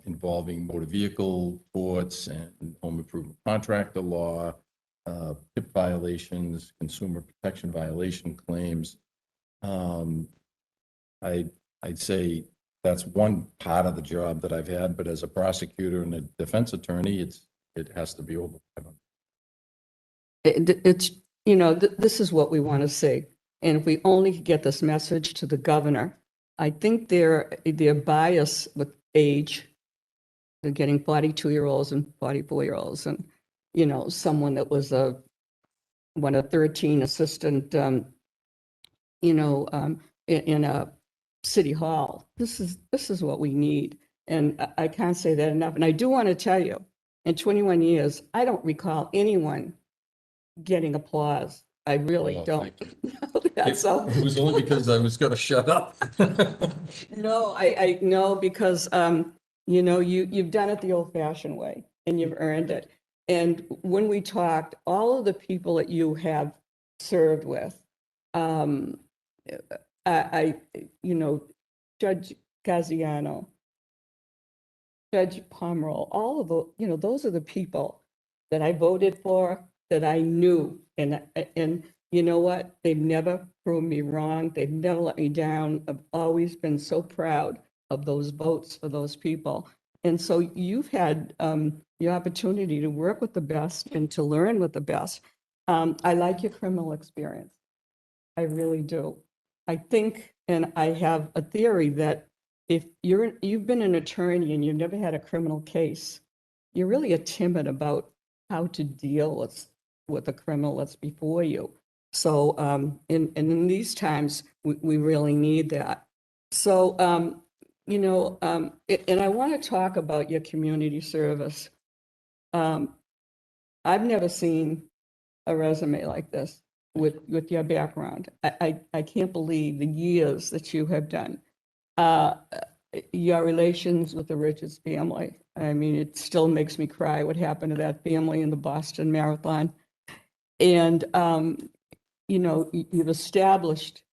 involving motor vehicle torts and home improvement contractor law, PIP violations, consumer protection violation claims. I'd say that's one part of the job that I've had, but as a prosecutor and a defense attorney, it has to be over 500. It's, this is what we want to see. And if we only could get this message to the governor, I think their bias with age, they're getting 42-year-olds and 44-year-olds, and, someone that was one of 13 assistant, in a city hall. This is what we need. And I can't say that enough. And I do want to tell you, in 21 years, I don't recall anyone getting applause. I really Oh, don't thank know that. So It was only because I was going to shut up. no, I know, because you've done it the old-fashioned way, and you've earned it. And when we talked, all of the people that you have served with, you know, Judge Gaziano, Judge Pomeroy, all of the, you know, those are the people that I voted for, that I knew. And you know what? They've never proved me wrong. They've never let me down. I've always been so proud of those votes for those people. And so you've had the opportunity to work with the best and to learn with the best. I like your criminal experience. I really do. I think, and I have a theory that if you've been an attorney and you've never had a criminal case, you're really timid about how to deal with a criminal that's before you. So, in these times, we really need that. So, you know, and I want to talk about your community service. I've never seen a resume like this with your background. I can't believe the years that you have done. Your relations with the Richards family. I mean, it still makes me cry what happened to that family in the Boston Marathon. And, you know, you've established,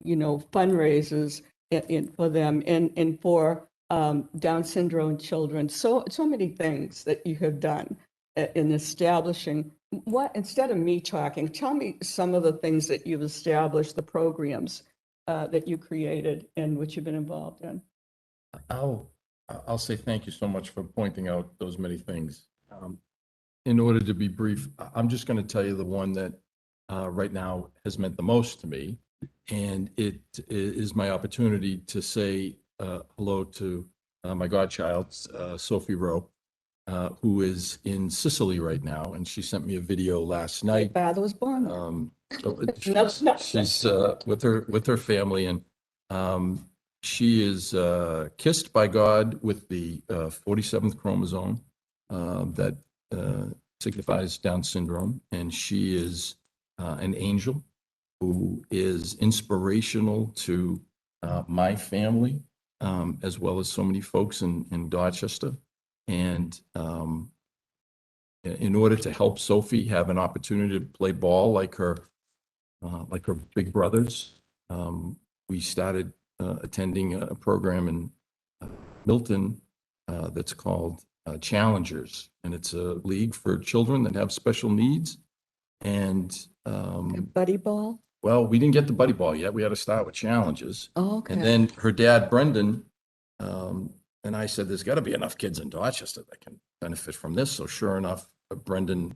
you know, fundraisers for them and for Down syndrome children. So many things that you have done in establishing. What, instead of me talking, tell me some of the things that you've established, the programs that you created and which you've been involved in. I'll say thank you so much for pointing out those many things. In order to be brief, I'm just going to tell you the one that right now has meant the most to me. And it is my opportunity to say hello to my godchild, Sophie Rowe, who is in Sicily right now. And she sent me a video last night. My father was born there. She's with her family, and she is kissed by God with the 47th chromosome that signifies Down syndrome, and she is an angel who is inspirational to my family, as well as so many folks in Dorchester. And in order to help Sophie have an opportunity to play ball like her big brothers, we started attending a program in Milton that's called Challengers, and it's a league for children that have special needs. And Buddy ball? well, we didn't get the buddy ball yet. We had to start with Challenges. Oh, okay. And then her dad, Brendan, and I said, there's got to be enough kids in Dorchester that can benefit from this. So sure enough, Brendan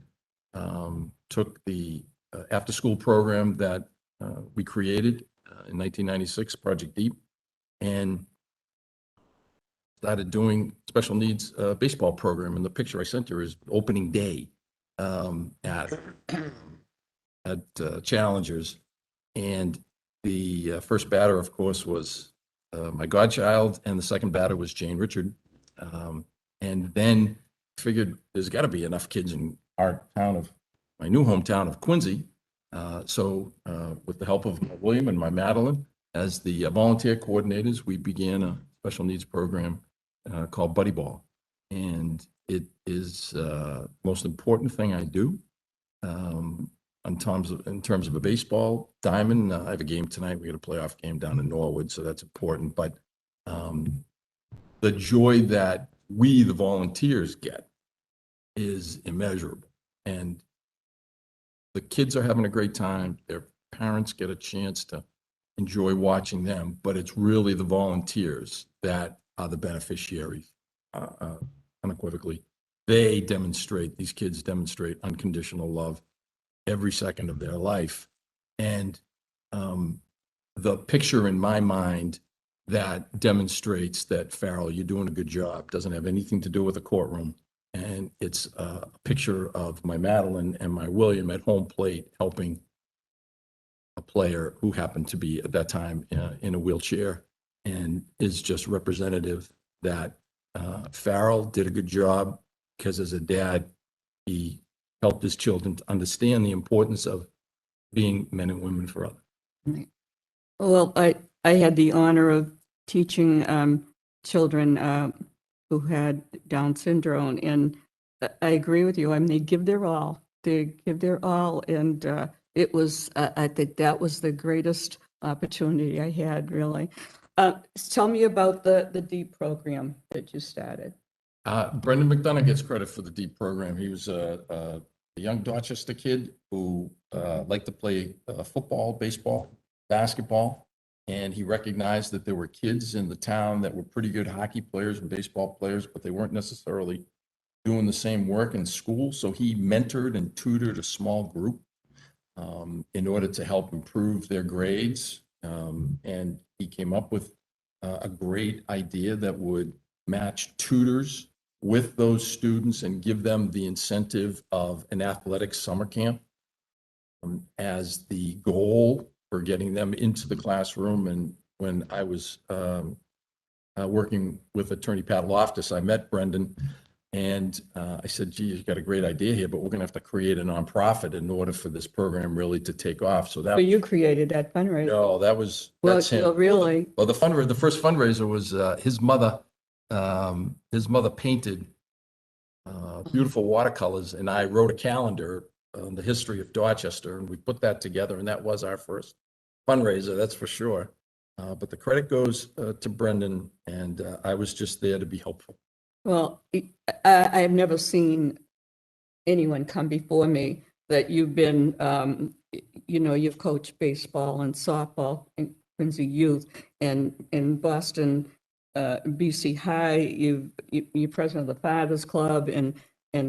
took the after-school program that we created in 1996, Project Deep, and started doing special needs baseball program. And the picture I sent her is opening day at Challengers. And the first batter, of course, was my godchild, and the second batter was Jane Richard. And then figured there's got to be enough kids in our town my new hometown of Quincy. So with the help of William and my Madeline as the volunteer coordinators, we began a special needs program called Buddy Ball. And it is the most important thing I do. In terms of a baseball diamond, I have a game tonight. We got a playoff game down in Norwood, so that's important. But the joy that we, the volunteers, get is immeasurable. And the kids are having a great time. Their parents get a chance to enjoy watching them, but it's really the volunteers that are the beneficiaries, unequivocally. These kids demonstrate unconditional love every second of their life. And the picture in my mind that demonstrates that, Farrell, you're doing a good job, doesn't have anything to do with the courtroom. And it's a picture of my Madeline and my William at home plate helping a player who happened to be at that time in a wheelchair, and is just representative that Farrell did a good job because as a dad, he helped his children to understand the importance of being men and women for others. Right. Well, I had the honor of teaching children who had Down syndrome, and I agree with you. I mean, they give their all. They give their all, and it was. I think that was the greatest opportunity I had, really. Tell me about the DEEP program that you started. Brendan McDonough gets credit for the DEEP program. He was a young Dorchester kid who liked to play football, baseball, basketball. And he recognized that there were kids in the town that were pretty good hockey players and baseball players, but they weren't necessarily doing the same work in school. So he mentored and tutored a small group in order to help improve their grades. And he came up with a great idea that would match tutors with those students and give them the incentive of an athletic summer camp as the goal for getting them into the classroom. And when I was working with Attorney Pat Loftus, I met Brendan and I said, gee, you've got a great idea here, but we're gonna have to create a nonprofit in order for this program really to take off. So that, So you created that fundraiser? no, that's him. Well, really? Well, the first fundraiser was his mother painted beautiful watercolors, and I wrote a calendar on the history of Dorchester, and we put that together, and that was our first fundraiser, that's for sure. But the credit goes to Brendan, and I was just there to be helpful. Well, I have never seen anyone come before me that you've been, you've coached baseball and softball in Quincy Youth and in Boston, BC High, you're president of the Fathers Club and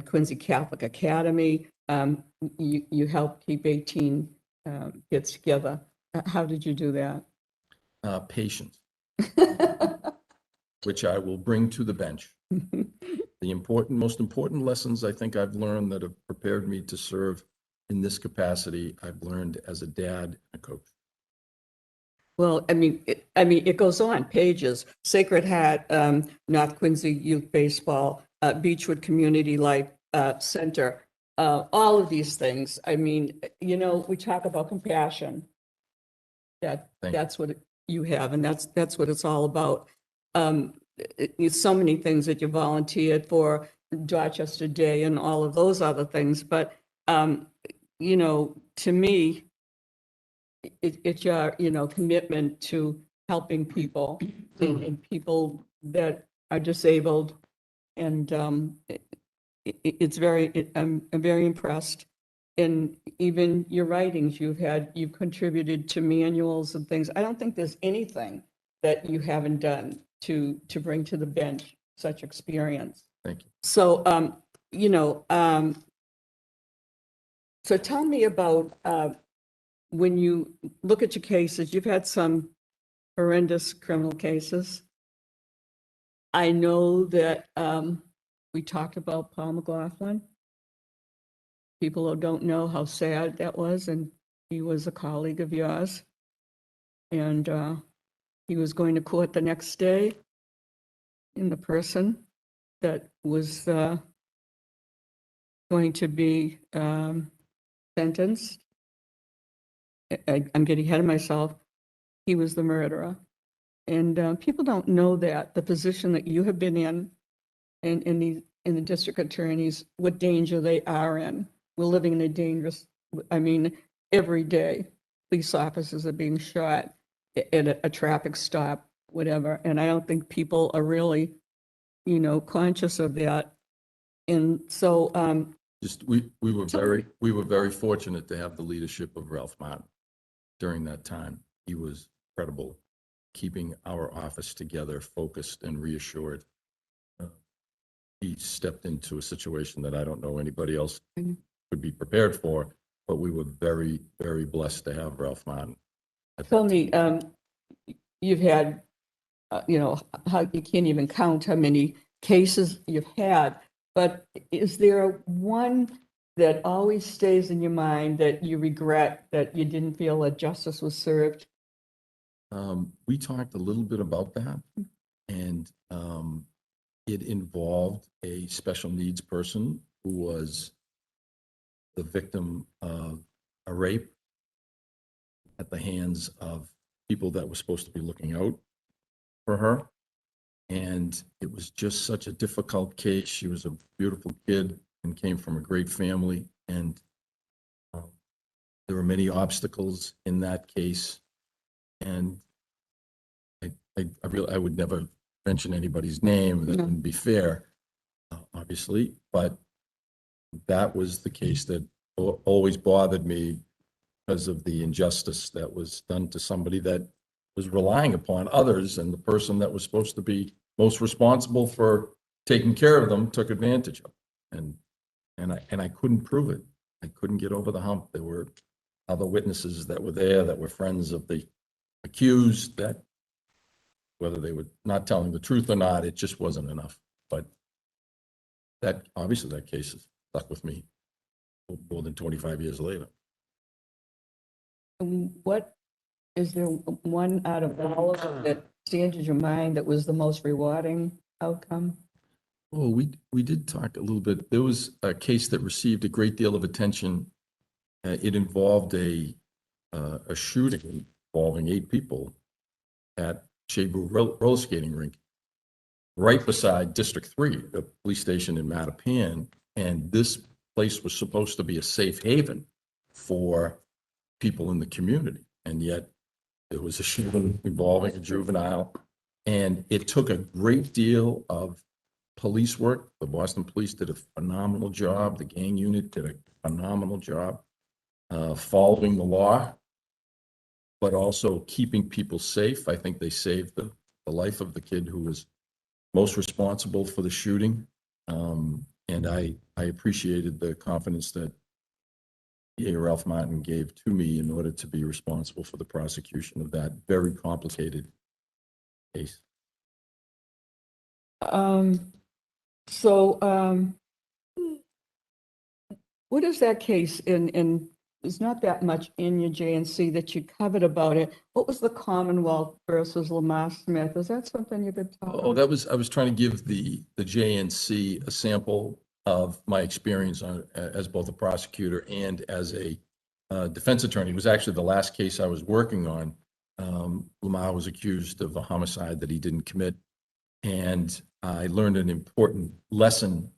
Quincy Catholic Academy. You helped keep 18 kids together. How did you do that? Patience, which I will bring to the bench. The most important lessons I think I've learned that have prepared me to serve in this capacity, I've learned as a dad and a coach. Well, it goes on pages. Sacred Heart, North Quincy Youth Baseball, Beechwood Community Life Center, all of these things. I mean, we talk about compassion. That's what you have, and that's what it's all about. It's so many things that you volunteered for, Dorchester Day and all of those other things. But, to me, it's your, commitment to helping people and people that are disabled. And I'm very impressed. And even your writings, you've contributed to manuals and things. I don't think there's anything that you haven't done to bring to the bench such experience. Thank you. So, so tell me about when you look at your cases, you've had some horrendous criminal cases. I know that we talked about Paul McLaughlin. People who don't know how sad that was, and he was a colleague of yours. And he was going to court the next day, and the person that was going to be sentenced, I'm getting ahead of myself, he was the murderer. And people don't know that, the position that you have been in the district attorneys, what danger they are in. We're living in a dangerous, every day, police officers are being shot at a traffic stop, whatever. And I don't think people are really, conscious of that. And so, we were very fortunate to have the leadership of Ralph Martin during that time. He was incredible, keeping our office together, focused and reassured. He stepped into a situation that I don't know anybody else could be prepared for, but we were very, very blessed to have Ralph Martin. Tell me, you've had, how you can't even count how many cases you've had, but is there one that always stays in your mind that you regret that you didn't feel that justice was served? We talked a little bit about that, and it involved a special needs person who was the victim of a rape at the hands of people that were supposed to be looking out for her. And it was just such a difficult case. She was a beautiful kid and came from a great family. And there were many obstacles in that case. And I would never mention anybody's name. That No. wouldn't be fair, obviously. But that was the case that always bothered me because of the injustice that was done to somebody that was relying upon others, and the person that was supposed to be most responsible for taking care of them took advantage of it. And I couldn't prove it. I couldn't get over the hump. There were other witnesses that were there that were friends of the accused, that whether they were not telling the truth or not, it just wasn't enough. But that, obviously, that case is stuck with me more than 25 years later. What, is there one out of all of them that stands in your mind that was the most rewarding outcome? Oh, we did talk a little bit. There was a case that received a great deal of attention. It involved a shooting involving 8 people at Shabu roller skating rink, right beside District 3, the police station in Mattapan. And this place was supposed to be a safe haven for people in the community. And yet it was a shooting involving a juvenile. And it took a great deal of police work. The Boston Police did a phenomenal job. The gang unit did a phenomenal job following the law, but also keeping people safe. I think they saved the life of the kid who was most responsible for the shooting. And I appreciated the confidence that Ralph Martin gave to me in order to be responsible for the prosecution of that very complicated case. What is that case in, there's not that much in your JNC that you covered about it. What was the Commonwealth versus Lamar Smith? Is that something you could talk about? Oh, I was trying to give the JNC a sample of my experience as both a prosecutor and as a defense attorney. It was actually the last case I was working on. Lamar was accused of a homicide that he didn't commit. And I learned an important lesson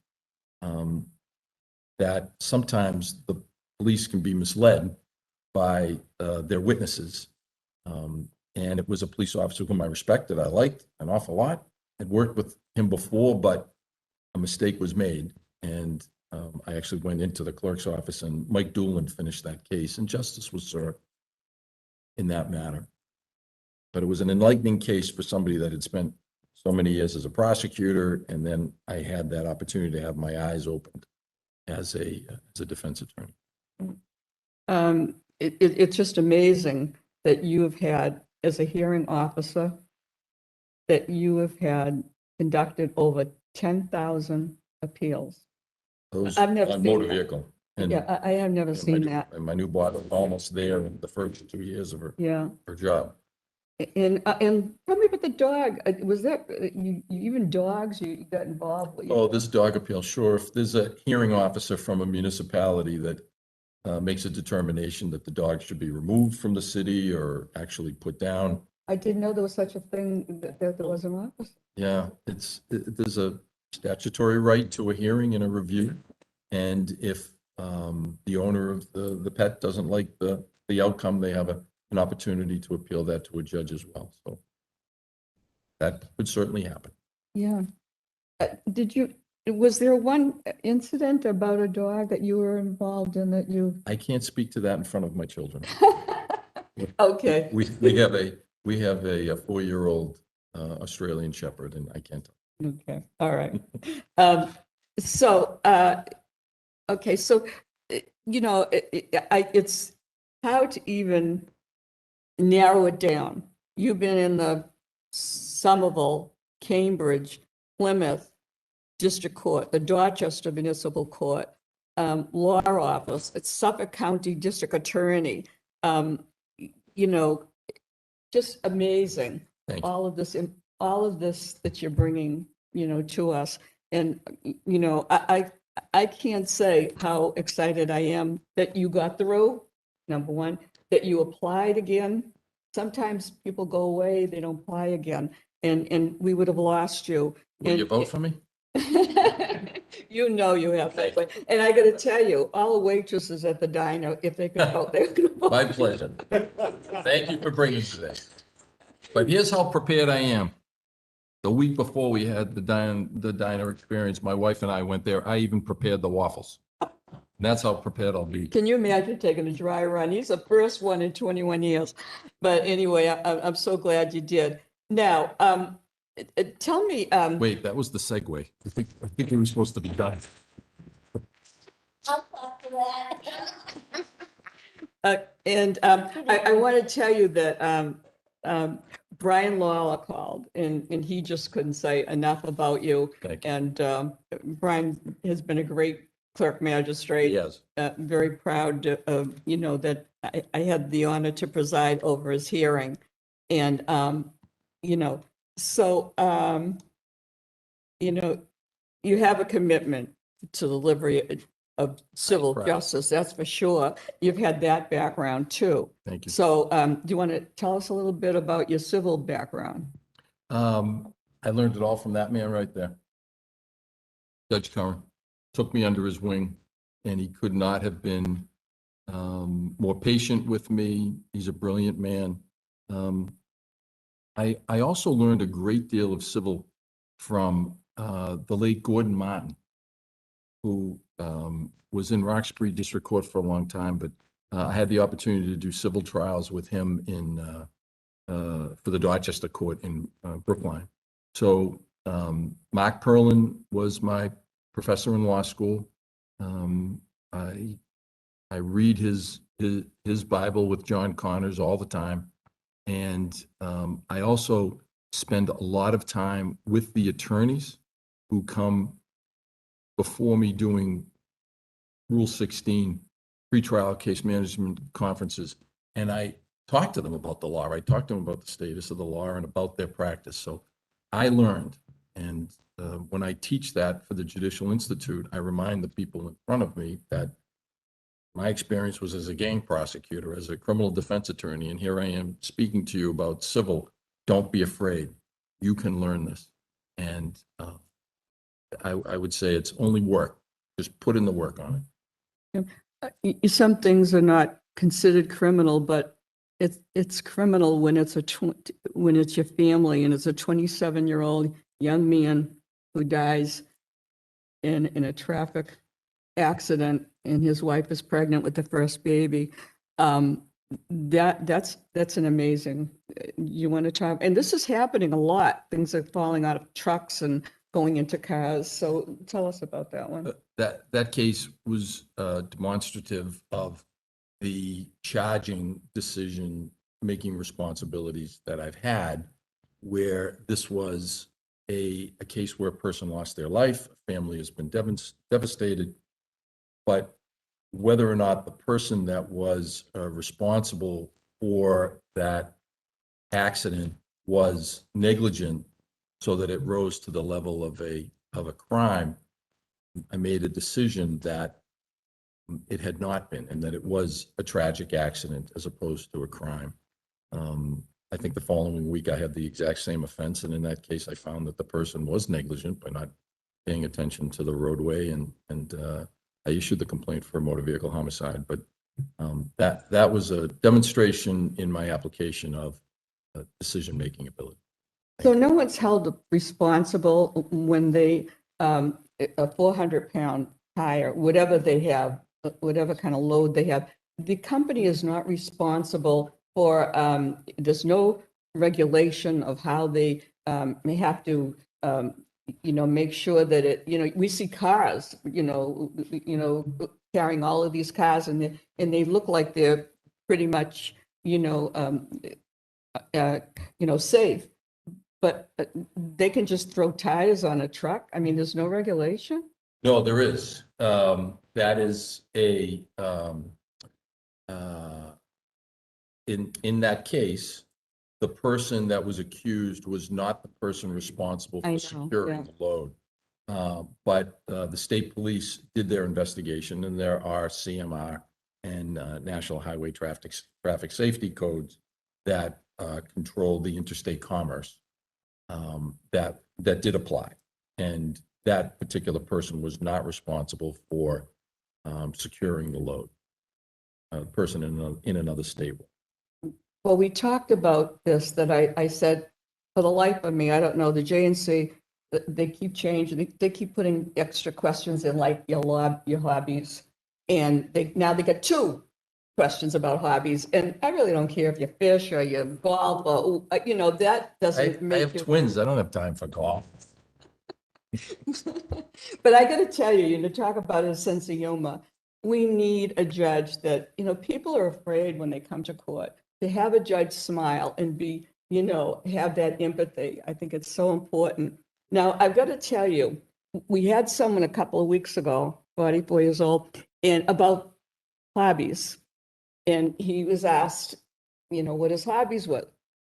that sometimes the police can be misled by their witnesses. And it was a police officer whom I respected, I liked an awful lot. I'd worked with him before, but a mistake was made. And I actually went into the clerk's office, and Mike Doolin finished that case, and justice was served in that matter. But it was an enlightening case for somebody that had spent so many years as a prosecutor, and then I had that opportunity to have my eyes opened as a defense attorney. It's just amazing that you have had, as a hearing officer, that you have had conducted over 10,000 appeals. Those I've never on seen motor that. vehicle. And Yeah, I have never seen that. And my new boss was almost there in the first 2 years of Yeah. her job. And tell me about the dog. Was that, you even dogs, you got involved with? Oh, this dog appeal, sure. If there's a hearing officer from a municipality that makes a determination that the dog should be removed from the city or actually put down. I didn't know there was such a thing, that there was an office. Yeah, there's a statutory right to a hearing and a review. And if the owner of the pet doesn't like the outcome, they have an opportunity to appeal that to a judge as well. So that could certainly happen. Yeah. Was there one incident about a dog that you were involved in that you? I can't speak to that in front of my children. Okay. We have a 4-year-old Australian Shepherd, and I can't. Okay, all right. Okay, so, it's how to even narrow it down. You've been in the Somerville, Cambridge, Plymouth District Court, the Dorchester Municipal Court, law office, it's Suffolk County District Attorney. Just amazing. Thank you. All of this that you're bringing, to us. And, I can't say how excited I am that you got through, number one, that you applied again. Sometimes people go away, they don't apply again, and we would have lost you. Will you vote for me? You know you have that way. And I gotta tell you, all the waitresses at the diner, if they could vote, they could vote. My pleasure. Thank you for bringing today. But here's how prepared I am. The week before we had the diner experience, my wife and I went there. I even prepared the waffles. And that's how prepared I'll be. Can you imagine taking a dry run? He's the first one in 21 years. But anyway, I'm so glad you did. Now, tell me, Wait, that was the segue. I think we were supposed to be done. I want to tell you that Brian Lawler called and he just couldn't say enough about you. Thank you. And Brian has been a great clerk magistrate. Yes. Very proud of, that I had the honor to preside over his hearing. And, so, you have a commitment to delivery of civil Right. justice, that's for sure. You've had that background too. Thank you. So do you want to tell us a little bit about your civil background? I learned it all from that man right there. Judge Curran took me under his wing, and he could not have been more patient with me. He's a brilliant man. I also learned a great deal of civil from the late Gordon Martin, who was in Roxbury District Court for a long time, but I had the opportunity to do civil trials with him for the Dorchester Court in Brookline. So Mark Perlin was my professor in law school. I read his Bible with John Connors all the time. And I also spend a lot of time with the attorneys who come before me doing Rule 16 pretrial case management conferences. And I talk to them about the law. I talk to them about the status of the law and about their practice. So I learned. And when I teach that for the Judicial Institute, I remind the people in front of me that my experience was as a gang prosecutor, as a criminal defense attorney, and here I am speaking to you about civil. Don't be afraid. You can learn this. And I would say it's only work. Just put in the work on it. Some things are not considered criminal, but it's criminal when it's when it's your family and it's a 27-year-old young man who dies in a traffic accident and his wife is pregnant with the first baby. That's an amazing. You want to talk, and this is happening a lot. Things are falling out of trucks and going into cars. So tell us about that one. That case was demonstrative of the charging decision-making responsibilities that I've had, where this was a case where a person lost their life, a family has been devastated, but whether or not the person that was responsible for that accident was negligent so that it rose to the level of a crime, I made a decision that it had not been, and that it was a tragic accident as opposed to a crime. I think the following week I had the exact same offense, and in that case I found that the person was negligent by not paying attention to the roadway, and I issued the complaint for a motor vehicle homicide. But that was a demonstration in my application of decision-making ability. So no one's held responsible when they, a 400-pound tire, whatever they have, whatever kind of load they have, the company is not responsible for, there's no regulation of how they may have to, make sure that it, we see cars, carrying all of these cars and they look like they're pretty much, safe. But they can just throw tires on a truck? I mean, there's no regulation? No, there is. That is in that case, the person that was accused was not the person responsible I know, for securing yeah. the load. But the state police did their investigation, and there are CMR and National Highway Traffic Safety Codes that control the interstate commerce that did apply. And that particular person was not responsible for securing the load. A person in another state. Well, we talked about this, that I said, for the life of me, I don't know, the JNC, they keep changing, they keep putting extra questions in, like your hobbies. And now they get 2 questions about hobbies. And I really don't care if you fish or you golf or, that doesn't I make have you. twins. I don't have time for golf. But I got to tell you, talk about a sense of humor. We need a judge that, people are afraid when they come to court to have a judge smile and be, have that empathy. I think it's so important. Now, I've got to tell you, we had someone a couple of weeks ago, 44 years old, and about hobbies. And he was asked, what his hobbies were.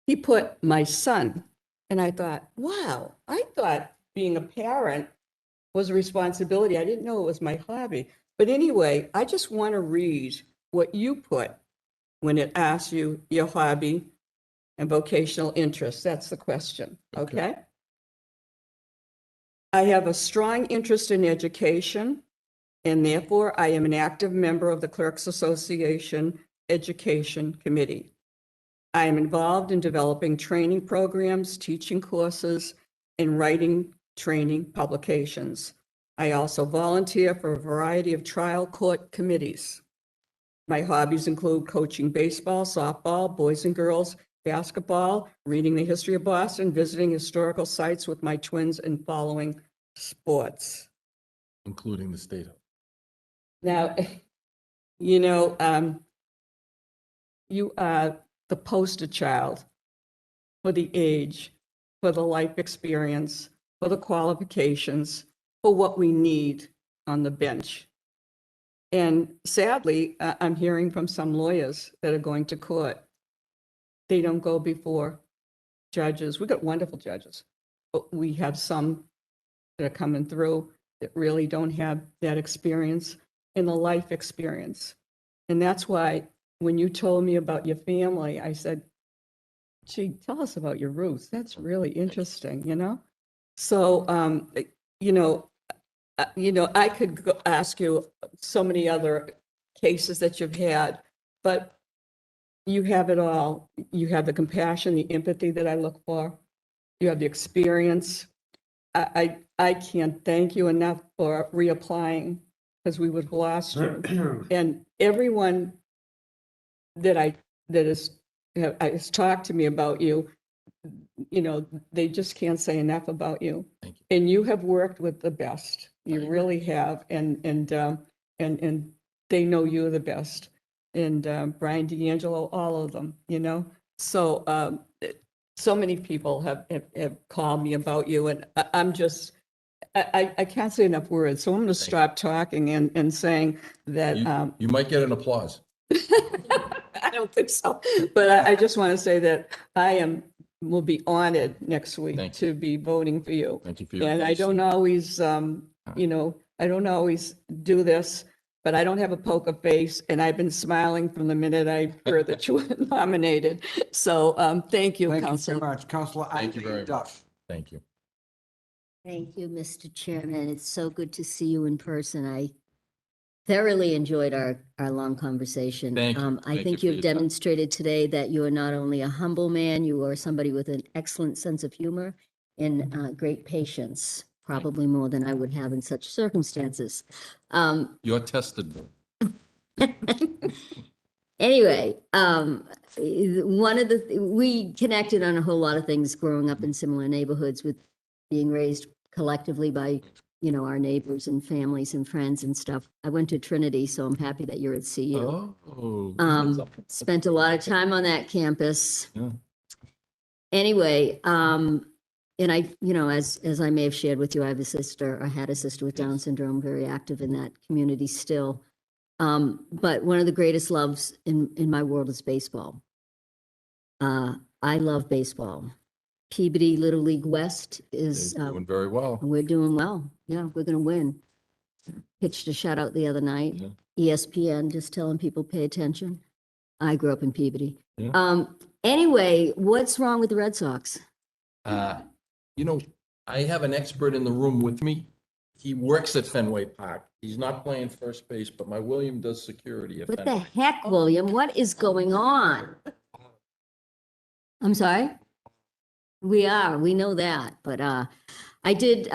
He put my son. And I thought, wow, I thought being a parent was a responsibility. I didn't know it was my hobby. But anyway, I just want to read what you put when it asks you your hobby and vocational interests. That's the question, okay? I have a strong interest in education, and therefore I am an active member of the Clerks Association Education Committee. I am involved in developing training programs, teaching courses, and writing training publications. I also volunteer for a variety of trial court committees. My hobbies include coaching baseball, softball, boys and girls, basketball, reading the history of Boston, visiting historical sites with my twins, and following sports. Including the Statehouse. Now, you are the poster child for the age, for the life experience, for the qualifications, for what we need on the bench. And sadly, I'm hearing from some lawyers that are going to court. They don't go before judges. We've got wonderful judges, but we have some that are coming through that really don't have that experience and the life experience. And that's why when you told me about your family, I said, gee, tell us about your roots. That's really interesting, So, I could ask you so many other cases that you've had, but you have it all. You have the compassion, the empathy that I look for. You have the experience. I can't thank you enough for reapplying, because we would have lost you. And everyone that has talked to me about you, they just can't say enough about you. Thank you. And you have worked with the best. You really have. And they know you're the best. And Brian D'Angelo, all of them, So so many people have called me about you, and I'm just, I can't say enough words. So I'm going to stop talking and saying that. You might get an applause. I don't think so. But I just want to say that will be honored next week Thank to be voting for you. Thank you for your And I advice. don't always, I don't always do this, but I don't have a poker face, and I've been smiling from the minute I heard that you were nominated. So thank you, Thank you Councilor. very much. Councilor Thank you very Ivy Duff. Thank you. Thank you, Mr. Chairman. It's so good to see you in person. I thoroughly enjoyed our long conversation. Thank you. I Thank you think for you've your time. demonstrated today that you are not only a humble man, you are somebody with an excellent sense of humor and great patience, probably more than I would have in such circumstances. You're tested. Anyway, we connected on a whole lot of things growing up in similar neighborhoods, with being raised collectively by, our neighbors and families and friends and stuff. I went to Trinity, so I'm happy that you're at CU. Oh. Spent a lot of time on that campus. Yeah. Anyway, and I, as I may have shared with you, I have a sister, I had a sister with Down syndrome, very active in that community still. But one of the greatest loves in my world is baseball. I love baseball. Peabody Little League West is, They're doing very well. we're doing well. Yeah, we're going to win. Pitched a shutout the other night. Yeah. ESPN, just telling people, pay attention. I grew up in Peabody. Yeah. Anyway, what's wrong with the Red Sox? I have an expert in the room with me. He works at Fenway Park. He's not playing first base, but my William does security at What the Fenway. heck, William? What is going on? I'm sorry? We are, we know that, but I did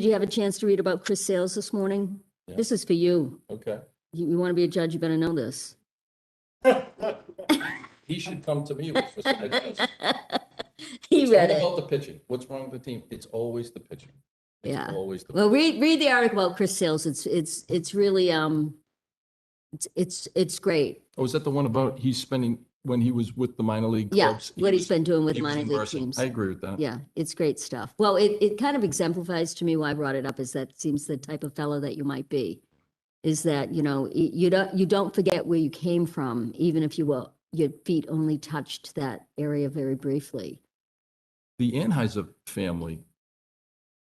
you have a chance to read about Chris Sales this morning? Yeah. This is for you. Okay. You want to be a judge, you better know this. He should come to me with this. He It's read all it. about the pitching. What's wrong with the team? It's always the pitching. It's Yeah. always the. Well, read the article about Chris Sales. It's really, it's great. Oh, is that the one about he's spending, when he was with the minor league Yeah, clubs? what he's been doing with he was minor league immersing. teams. I agree with that. Yeah, it's great stuff. Well, it kind of exemplifies to me why I brought it up is that seems the type of fellow that you might be. Is that, you know, you don't forget where you came from, even if your feet only touched that area very briefly. The Anheuser family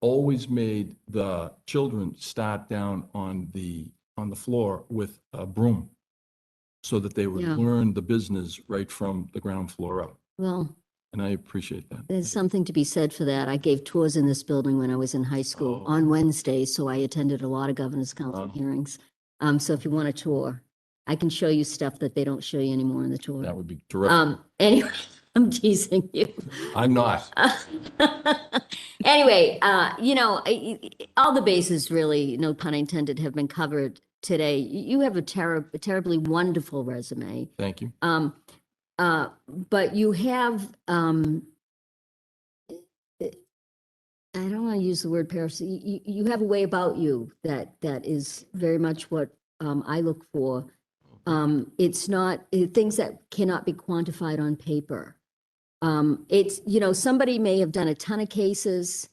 always made the children start down on the floor with a broom so that they would Yeah. learn the business right from the ground floor up. Well, And I appreciate that. there's something to be said for that. I gave tours in this building when I was in high school Oh. on Wednesdays, so I attended a lot of governor's council Wow. hearings. So if you want a tour, I can show you stuff that they don't show you anymore in the tour. That would be terrific. Anyway, I'm teasing you. I'm not. Anyway, you know, all the bases really, no pun intended, have been covered today. You have a terribly wonderful resume. Thank you. But you have, I don't want to use the word parasite. You have a way about you that is very much what I look for. It's not things that cannot be quantified on paper. It's, you know, somebody may have done a ton of cases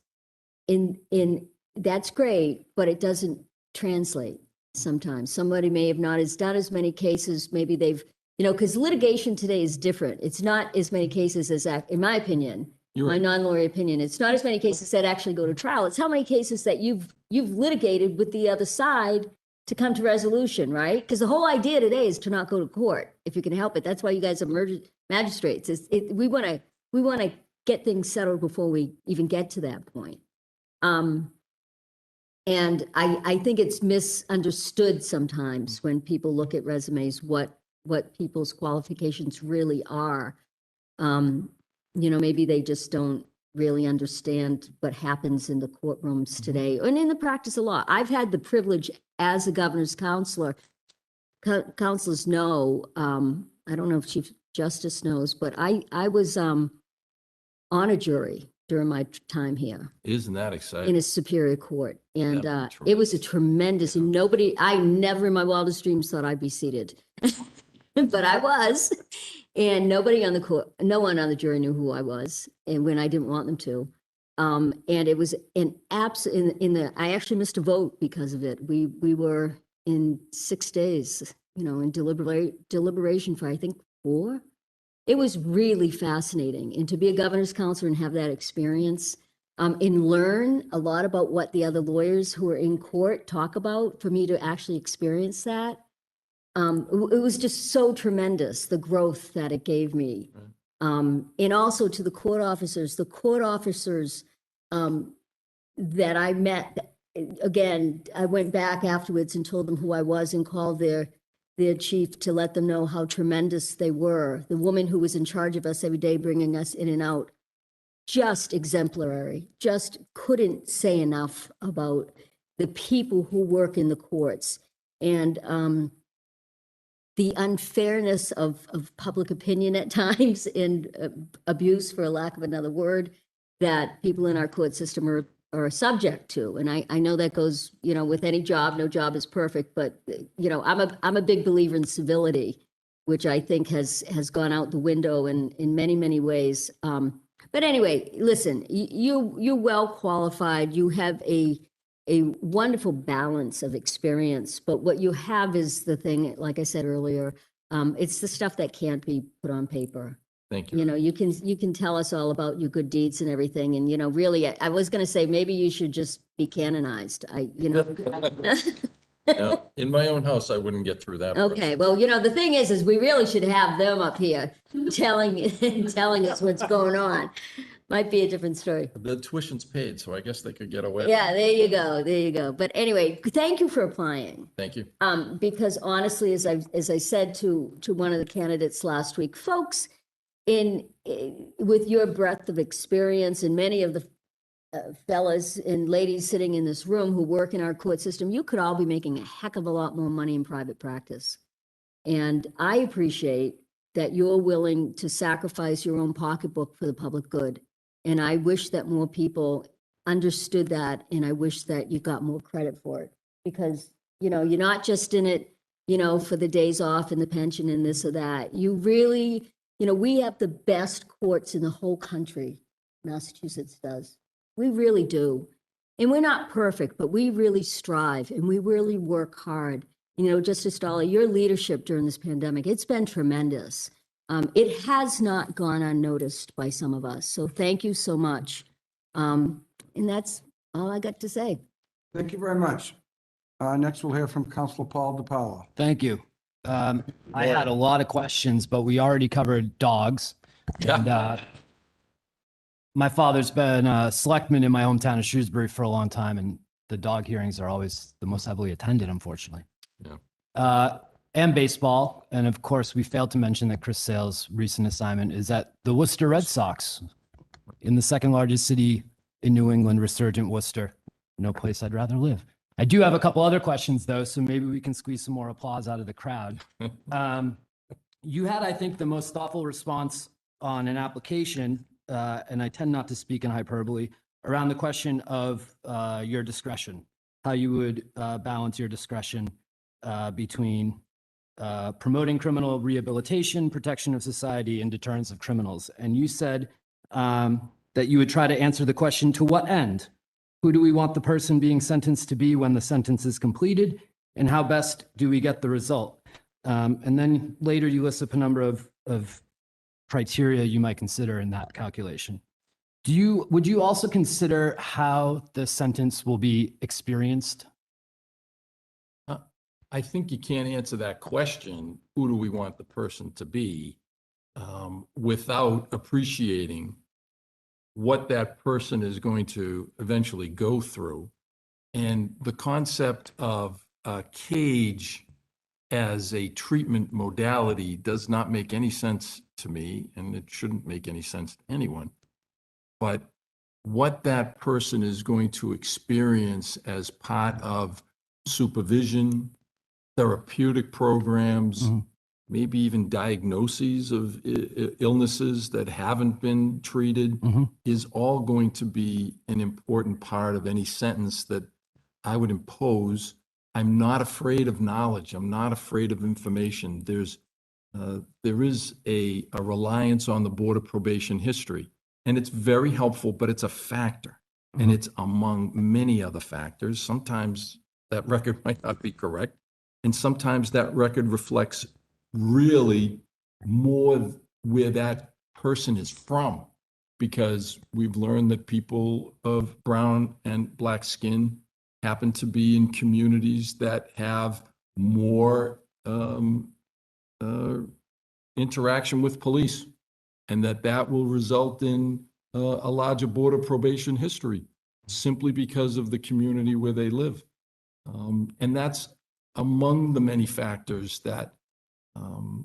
in that's great, but it doesn't translate sometimes. Somebody may have not done as many cases. Maybe they've, you know, because litigation today is different. It's not as many cases as, in my opinion, You're my right. non-lawyer opinion, it's not as many cases that actually go to trial. It's how many cases that you've litigated with the other side to come to resolution, right? Because the whole idea today is to not go to court if you can help it. That's why you guys are magistrates. We want to get things settled before we even get to that point. And I think it's misunderstood sometimes when people look at resumes what people's qualifications really are. You know, maybe they just don't really understand what happens in the courtrooms today and in the practice a lot. I've had the privilege as a governor's counselor, counselors know, I don't know if Chief Justice knows, but I was on a jury during my time here Isn't that in exciting? a superior court. And That'd be it was a tremendous, I never in my wildest dreams thought I'd be seated. But I was, and nobody on the court, no one on the jury knew who I was, and when I didn't want them to. And it was an I actually missed a vote because of it. We were in 6 days, you know, in deliberation for, I think, 4. It was really fascinating. And to be a governor's counselor and have that experience and learn a lot about what the other lawyers who are in court talk about, for me to actually experience that, it was just so tremendous, the growth that it gave me. And also to the court officers that I met, again, I went back afterwards and told them who I was and called their chief to let them know how tremendous they were. The woman who was in charge of us every day, bringing us in and out, just exemplary, just couldn't say enough about the people who work in the courts. And the unfairness of public opinion at times and abuse, for lack of another word, that people in our court system are subject to. And I know that goes, you know, with any job, no job is perfect, but, you know, I'm a big believer in civility, which I think has gone out the window in many, many ways. But anyway, listen, you're well qualified. You have a wonderful balance of experience, but what you have is the thing, like I said earlier, it's the stuff that can't be put on paper. Thank you. You know, you can tell us all about your good deeds and everything. And, you know, really, I was going to say, maybe you should just be canonized. Now, in my own house, I wouldn't get through that. Okay, well, you know, the thing is we really should have them up here telling us what's going on. Might be a different story. The tuition's paid, so I guess they could get away. Yeah, there you go. But anyway, thank you for applying. Thank you. Because honestly, as I said to one of the candidates last week, folks, with your breadth of experience and many of the fellas and ladies sitting in this room who work in our court system, you could all be making a heck of a lot more money in private practice. And I appreciate that you're willing to sacrifice your own pocketbook for the public good. And I wish that more people understood that, and I wish that you got more credit for it. Because, you're not just in it, for the days off and the pension and this or that. You really, we have the best courts in the whole country, Massachusetts does. We really do. And we're not perfect, but we really strive and we really work hard. Justice Dollar, your leadership during this pandemic, it's been tremendous. It has not gone unnoticed by some of us. So thank you so much. And that's all I got to say. Thank you very much. Next, we'll hear from Councilor Paul DiPaolo. Thank you. I had a lot of questions, but we already covered dogs. And my father's been a selectman in my hometown of Shrewsbury for a long time, and the dog hearings are always the most heavily attended, unfortunately. And baseball. And of course, we failed to mention that Chris Sale's recent assignment is at the Worcester Red Sox in the second largest city in New England, resurgent Worcester. No place I'd rather live. I do have a couple other questions, though, so maybe we can squeeze some more applause out of the crowd. You had, I think, the most thoughtful response on an application, and I tend not to speak in hyperbole, around the question of your discretion, how you would balance your discretion between promoting criminal rehabilitation, protection of society, and deterrence of criminals. And you said that you would try to answer the question, to what end? Who do we want the person being sentenced to be when the sentence is completed? And how best do we get the result? And then later you list up a number of criteria you might consider in that calculation. Would you also consider how the sentence will be experienced? I think you can't answer that question, who do we want the person to be, without appreciating what that person is going to eventually go through. And the concept of a cage as a treatment modality does not make any sense to me, and it shouldn't make any sense to anyone. But what that person is going to experience as part of supervision, therapeutic programs, maybe even diagnoses of illnesses that haven't been treated, is all going to be an important part of any sentence that I would impose. I'm not afraid of knowledge. I'm not afraid of information. There is a reliance on the Board of Probation history, and it's very helpful, but it's a factor, and it's among many other factors. Sometimes that record might not be correct, and sometimes that record reflects really more where that person is from, because we've learned that people of brown and black skin happen to be in communities that have more interaction with police, and that will result in a larger Board of Probation history simply because of the community where they live. And that's among the many factors that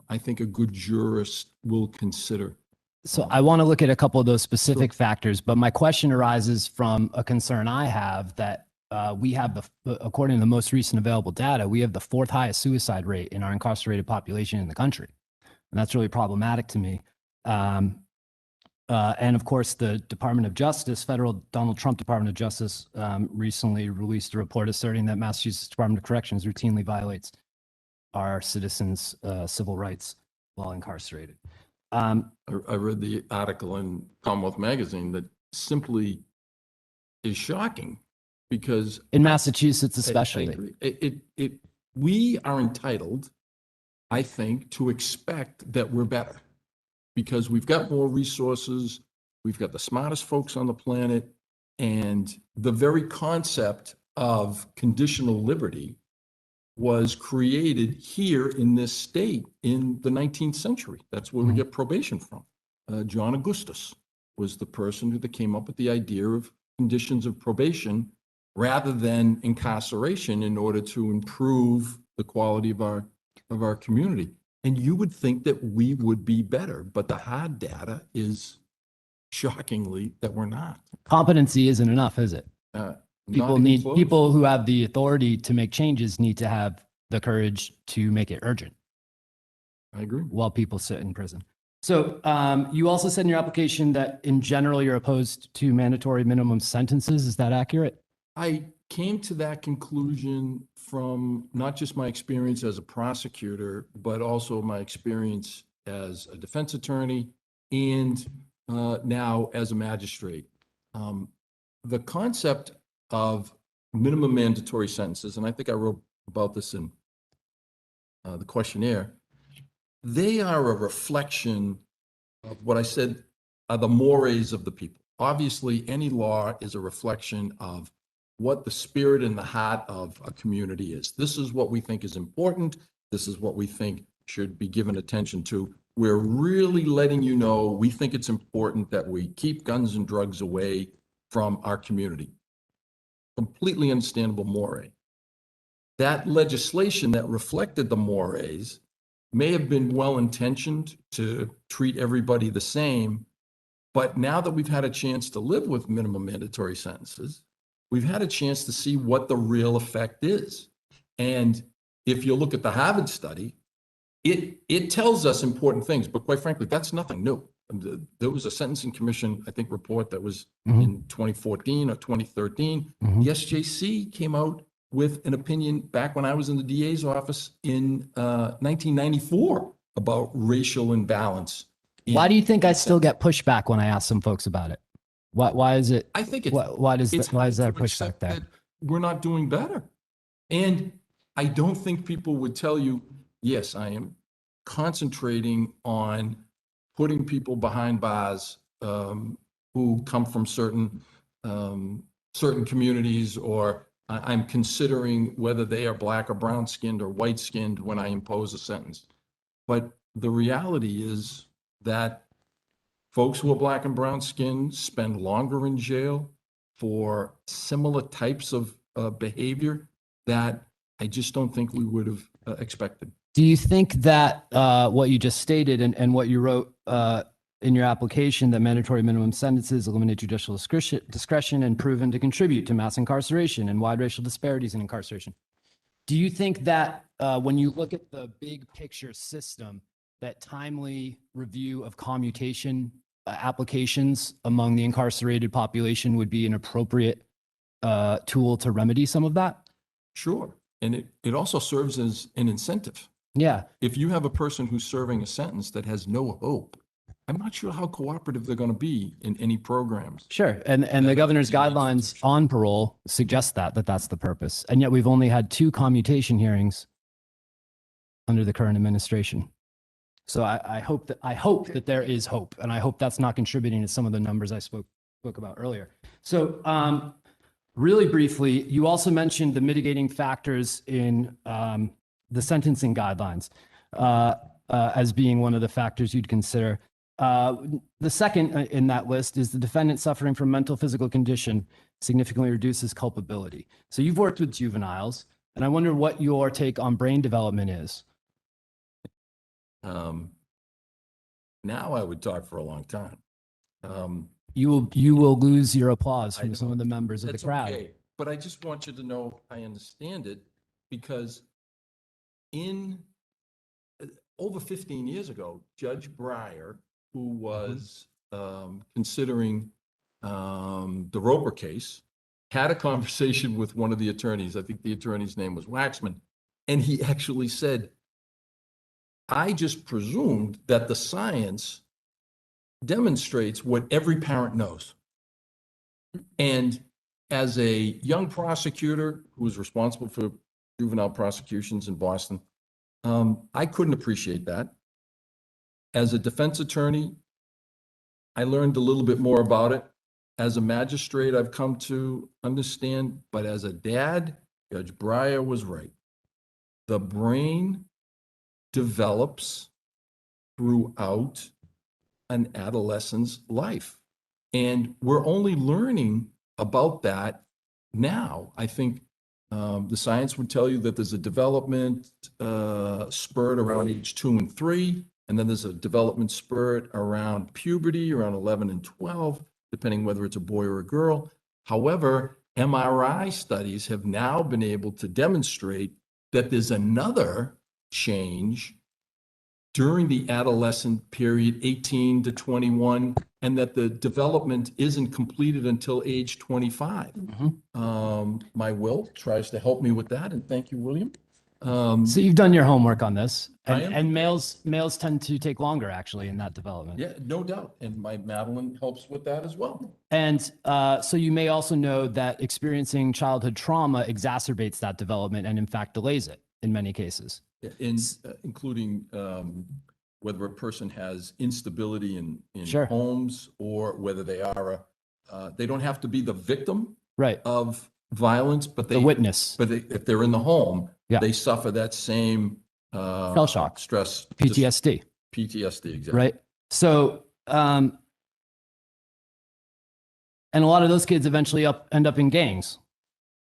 I think a good jurist will consider. So I want to look at a couple of those specific factors, but my question arises from a concern I have that we have, according to the most recent available data, we have the fourth highest suicide rate in our incarcerated population in the country. And that's really problematic to me. And of course, the Department of Justice, federal Donald Trump Department of Justice, recently released a report asserting that Massachusetts Department of Corrections routinely violates our citizens' civil rights while incarcerated. I read the article in Commonwealth Magazine that simply is shocking, because in Massachusetts especially, we are entitled, I think, to expect that we're better, because we've got more resources, we've got the smartest folks on the planet, and the very concept of conditional liberty was created here in this state in the 19th century. That's where we get probation from. John Augustus was the person that came up with the idea of conditions of probation rather than incarceration in order to improve the quality of our community. And you would think that we would be better, but the hard data is shockingly that we're not. Competency isn't enough, is it? Not People even need, close. people who have the authority to make changes need to have the courage to make it urgent I agree. while people sit in prison. So you also said in your application that in general, you're opposed to mandatory minimum sentences. Is that accurate? I came to that conclusion from not just my experience as a prosecutor, but also my experience as a defense attorney and now as a magistrate. The concept of minimum mandatory sentences, and I think I wrote about this in the questionnaire, they are a reflection of what I said are the mores of the people. Obviously, any law is a reflection of what the spirit and the heart of a community is. This is what we think is important. This is what we think should be given attention to. We're really letting you know, we think it's important that we keep guns and drugs away from our community. Completely understandable more. That legislation that reflected the mores may have been well-intentioned to treat everybody the same, but now that we've had a chance to live with minimum mandatory sentences, we've had a chance to see what the real effect is. And if you look at the Harvard study, it tells us important things, but quite frankly, that's nothing new. There was a Sentencing Commission, I think, report that was in 2014 or 2013. The SJC came out with an opinion back when I was in the DA's office in 1994 about racial imbalance. Why do you think I still get pushback when I ask some folks about it? Why is it? I think it's, Why is it's that hard to pushback accept there? that we're not doing better. And I don't think people would tell you, yes, I am concentrating on putting people behind bars who come from certain communities, or I'm considering whether they are black or brown skinned or white skinned when I impose a sentence. But the reality is that folks who are black and brown skinned spend longer in jail for similar types of behavior that I just don't think we would have expected. Do you think that what you just stated and what you wrote in your application, that mandatory minimum sentences eliminate judicial discretion and proven to contribute to mass incarceration and wide racial disparities in incarceration? Do you think that when you look at the big picture system, that timely review of commutation applications among the incarcerated population would be an appropriate tool to remedy some of that? Sure. And it also serves as an incentive. Yeah. If you have a person who's serving a sentence that has no hope, I'm not sure how cooperative they're going to be in any programs. Sure. And the governor's guidelines on parole suggest that that's the purpose. And yet we've only had 2 commutation hearings under the current administration. So I hope that there is hope, and I hope that's not contributing to some of the numbers I spoke about earlier. So really briefly, you also mentioned the mitigating factors in the sentencing guidelines as being one of the factors you'd consider. The second in that list is the defendant suffering from mental physical condition significantly reduces culpability. So you've worked with juveniles, and I wonder what your take on brain development is. Now I would talk for a long time. You will lose your applause I from some know. of the members of the That's crowd. okay. But I just want you to know I understand it, because in over 15 years ago, Judge Breyer, who was considering the Roper case, had a conversation with one of the attorneys. I think the attorney's name was Waxman. And he actually said, I just presumed that the science demonstrates what every parent knows. And as a young prosecutor who was responsible for juvenile prosecutions in Boston, I couldn't appreciate that. As a defense attorney, I learned a little bit more about it. As a magistrate, I've come to understand, but as a dad, Judge Breyer was right. The brain develops throughout an adolescent's life. And we're only learning about that now. I think The science would tell you that there's a development spurt around age 2 and 3, and then there's a development spurt around puberty, around 11 and 12, depending whether it's a boy or a girl. However, MRI studies have now been able to demonstrate that there's another change during the adolescent period, 18 to 21, and that the development isn't completed until age 25. My will tries to help me with that, and thank you, William. So you've done your homework on this, I am. and males tend to take longer actually in that development. Yeah, no doubt, and my Madeline helps with that as well. And so you may also know that experiencing childhood trauma exacerbates that development and in fact delays it in many cases. Including whether a person has instability in Sure. homes, or whether they are they don't have to be the victim Right. of violence, but The witness. if they're in the home, Yeah. they suffer that same Shell shock. stress, PTSD. PTSD, exactly. Right. So, and a lot of those kids eventually end up in gangs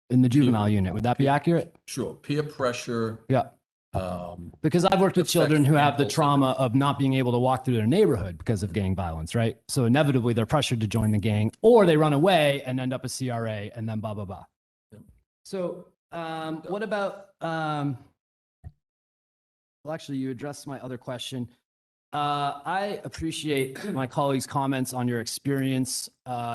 in the juvenile unit. Would that be accurate? Sure, peer pressure. Yeah. Because I've worked with affects children who have the impulsive- trauma of not being able to walk through their neighborhood because of gang violence, right? So inevitably they're pressured to join the gang, or they run away and end up a CRA and then blah, blah, blah. So what about, well, actually you addressed my other question. I appreciate my colleagues' comments on your experience.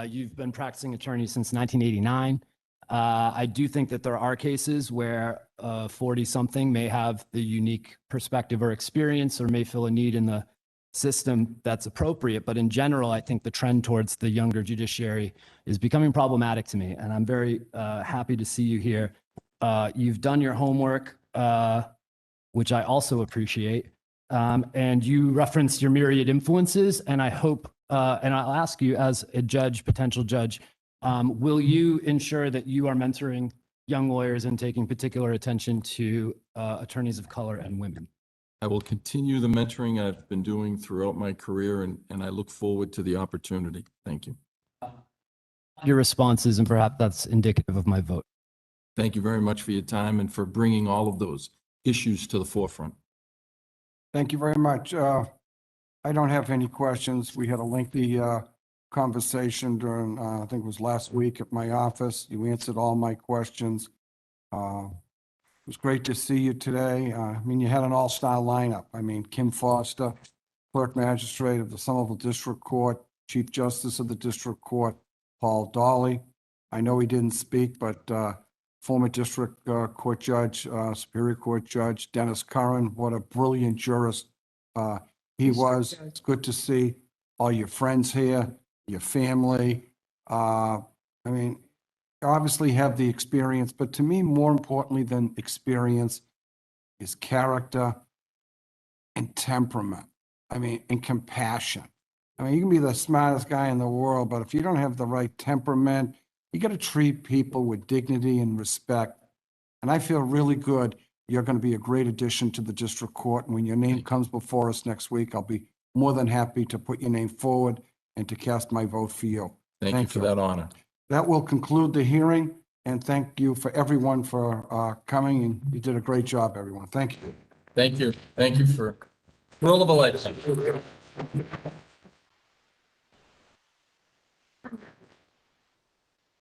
You've been practicing attorney since 1989. I do think that there are cases where 40-something may have the unique perspective or experience, or may feel a need in the system that's appropriate. But in general, I think the trend towards the younger judiciary is becoming problematic to me. And I'm very happy to see you here. You've done your homework, which I also appreciate. And you referenced your myriad influences. And I hope, and I'll ask you as a judge, potential judge, will you ensure that you are mentoring young lawyers and taking particular attention to attorneys of color and women? I will continue the mentoring I've been doing throughout my career, and I look forward to the opportunity. Thank you. Your responses, and perhaps that's indicative of my vote. Thank you very much for your time and for bringing all of those issues to the forefront. Thank you very much. I don't have any questions. We had a lengthy conversation during, I think it was last week at my office. You answered all my questions. It was great to see you today. I mean, you had an all-star lineup. I mean, Kim Foster, Clerk Magistrate of the Somerville District Court, Chief Justice of the District Court, Paul Dolly. I know he didn't speak, but former District Court Judge, Superior Court Judge, Dennis Curran, what a brilliant jurist he was. It's good to see all your friends here, your family. I mean, you obviously have the experience, but to me, more importantly than experience is character and temperament. I mean, and compassion. I mean, you can be the smartest guy in the world, but if you don't have the right temperament, you got to treat people with dignity and respect. And I feel really good. You're going to be a great addition to the district court. And when your name comes before us next week, I'll be more than happy to put your name forward and to cast my vote for you. Thank you for that honor. That will conclude the hearing, and thank you for everyone for coming, and you did a great job, everyone. Thank you. Thank you. Thank you for rule of election.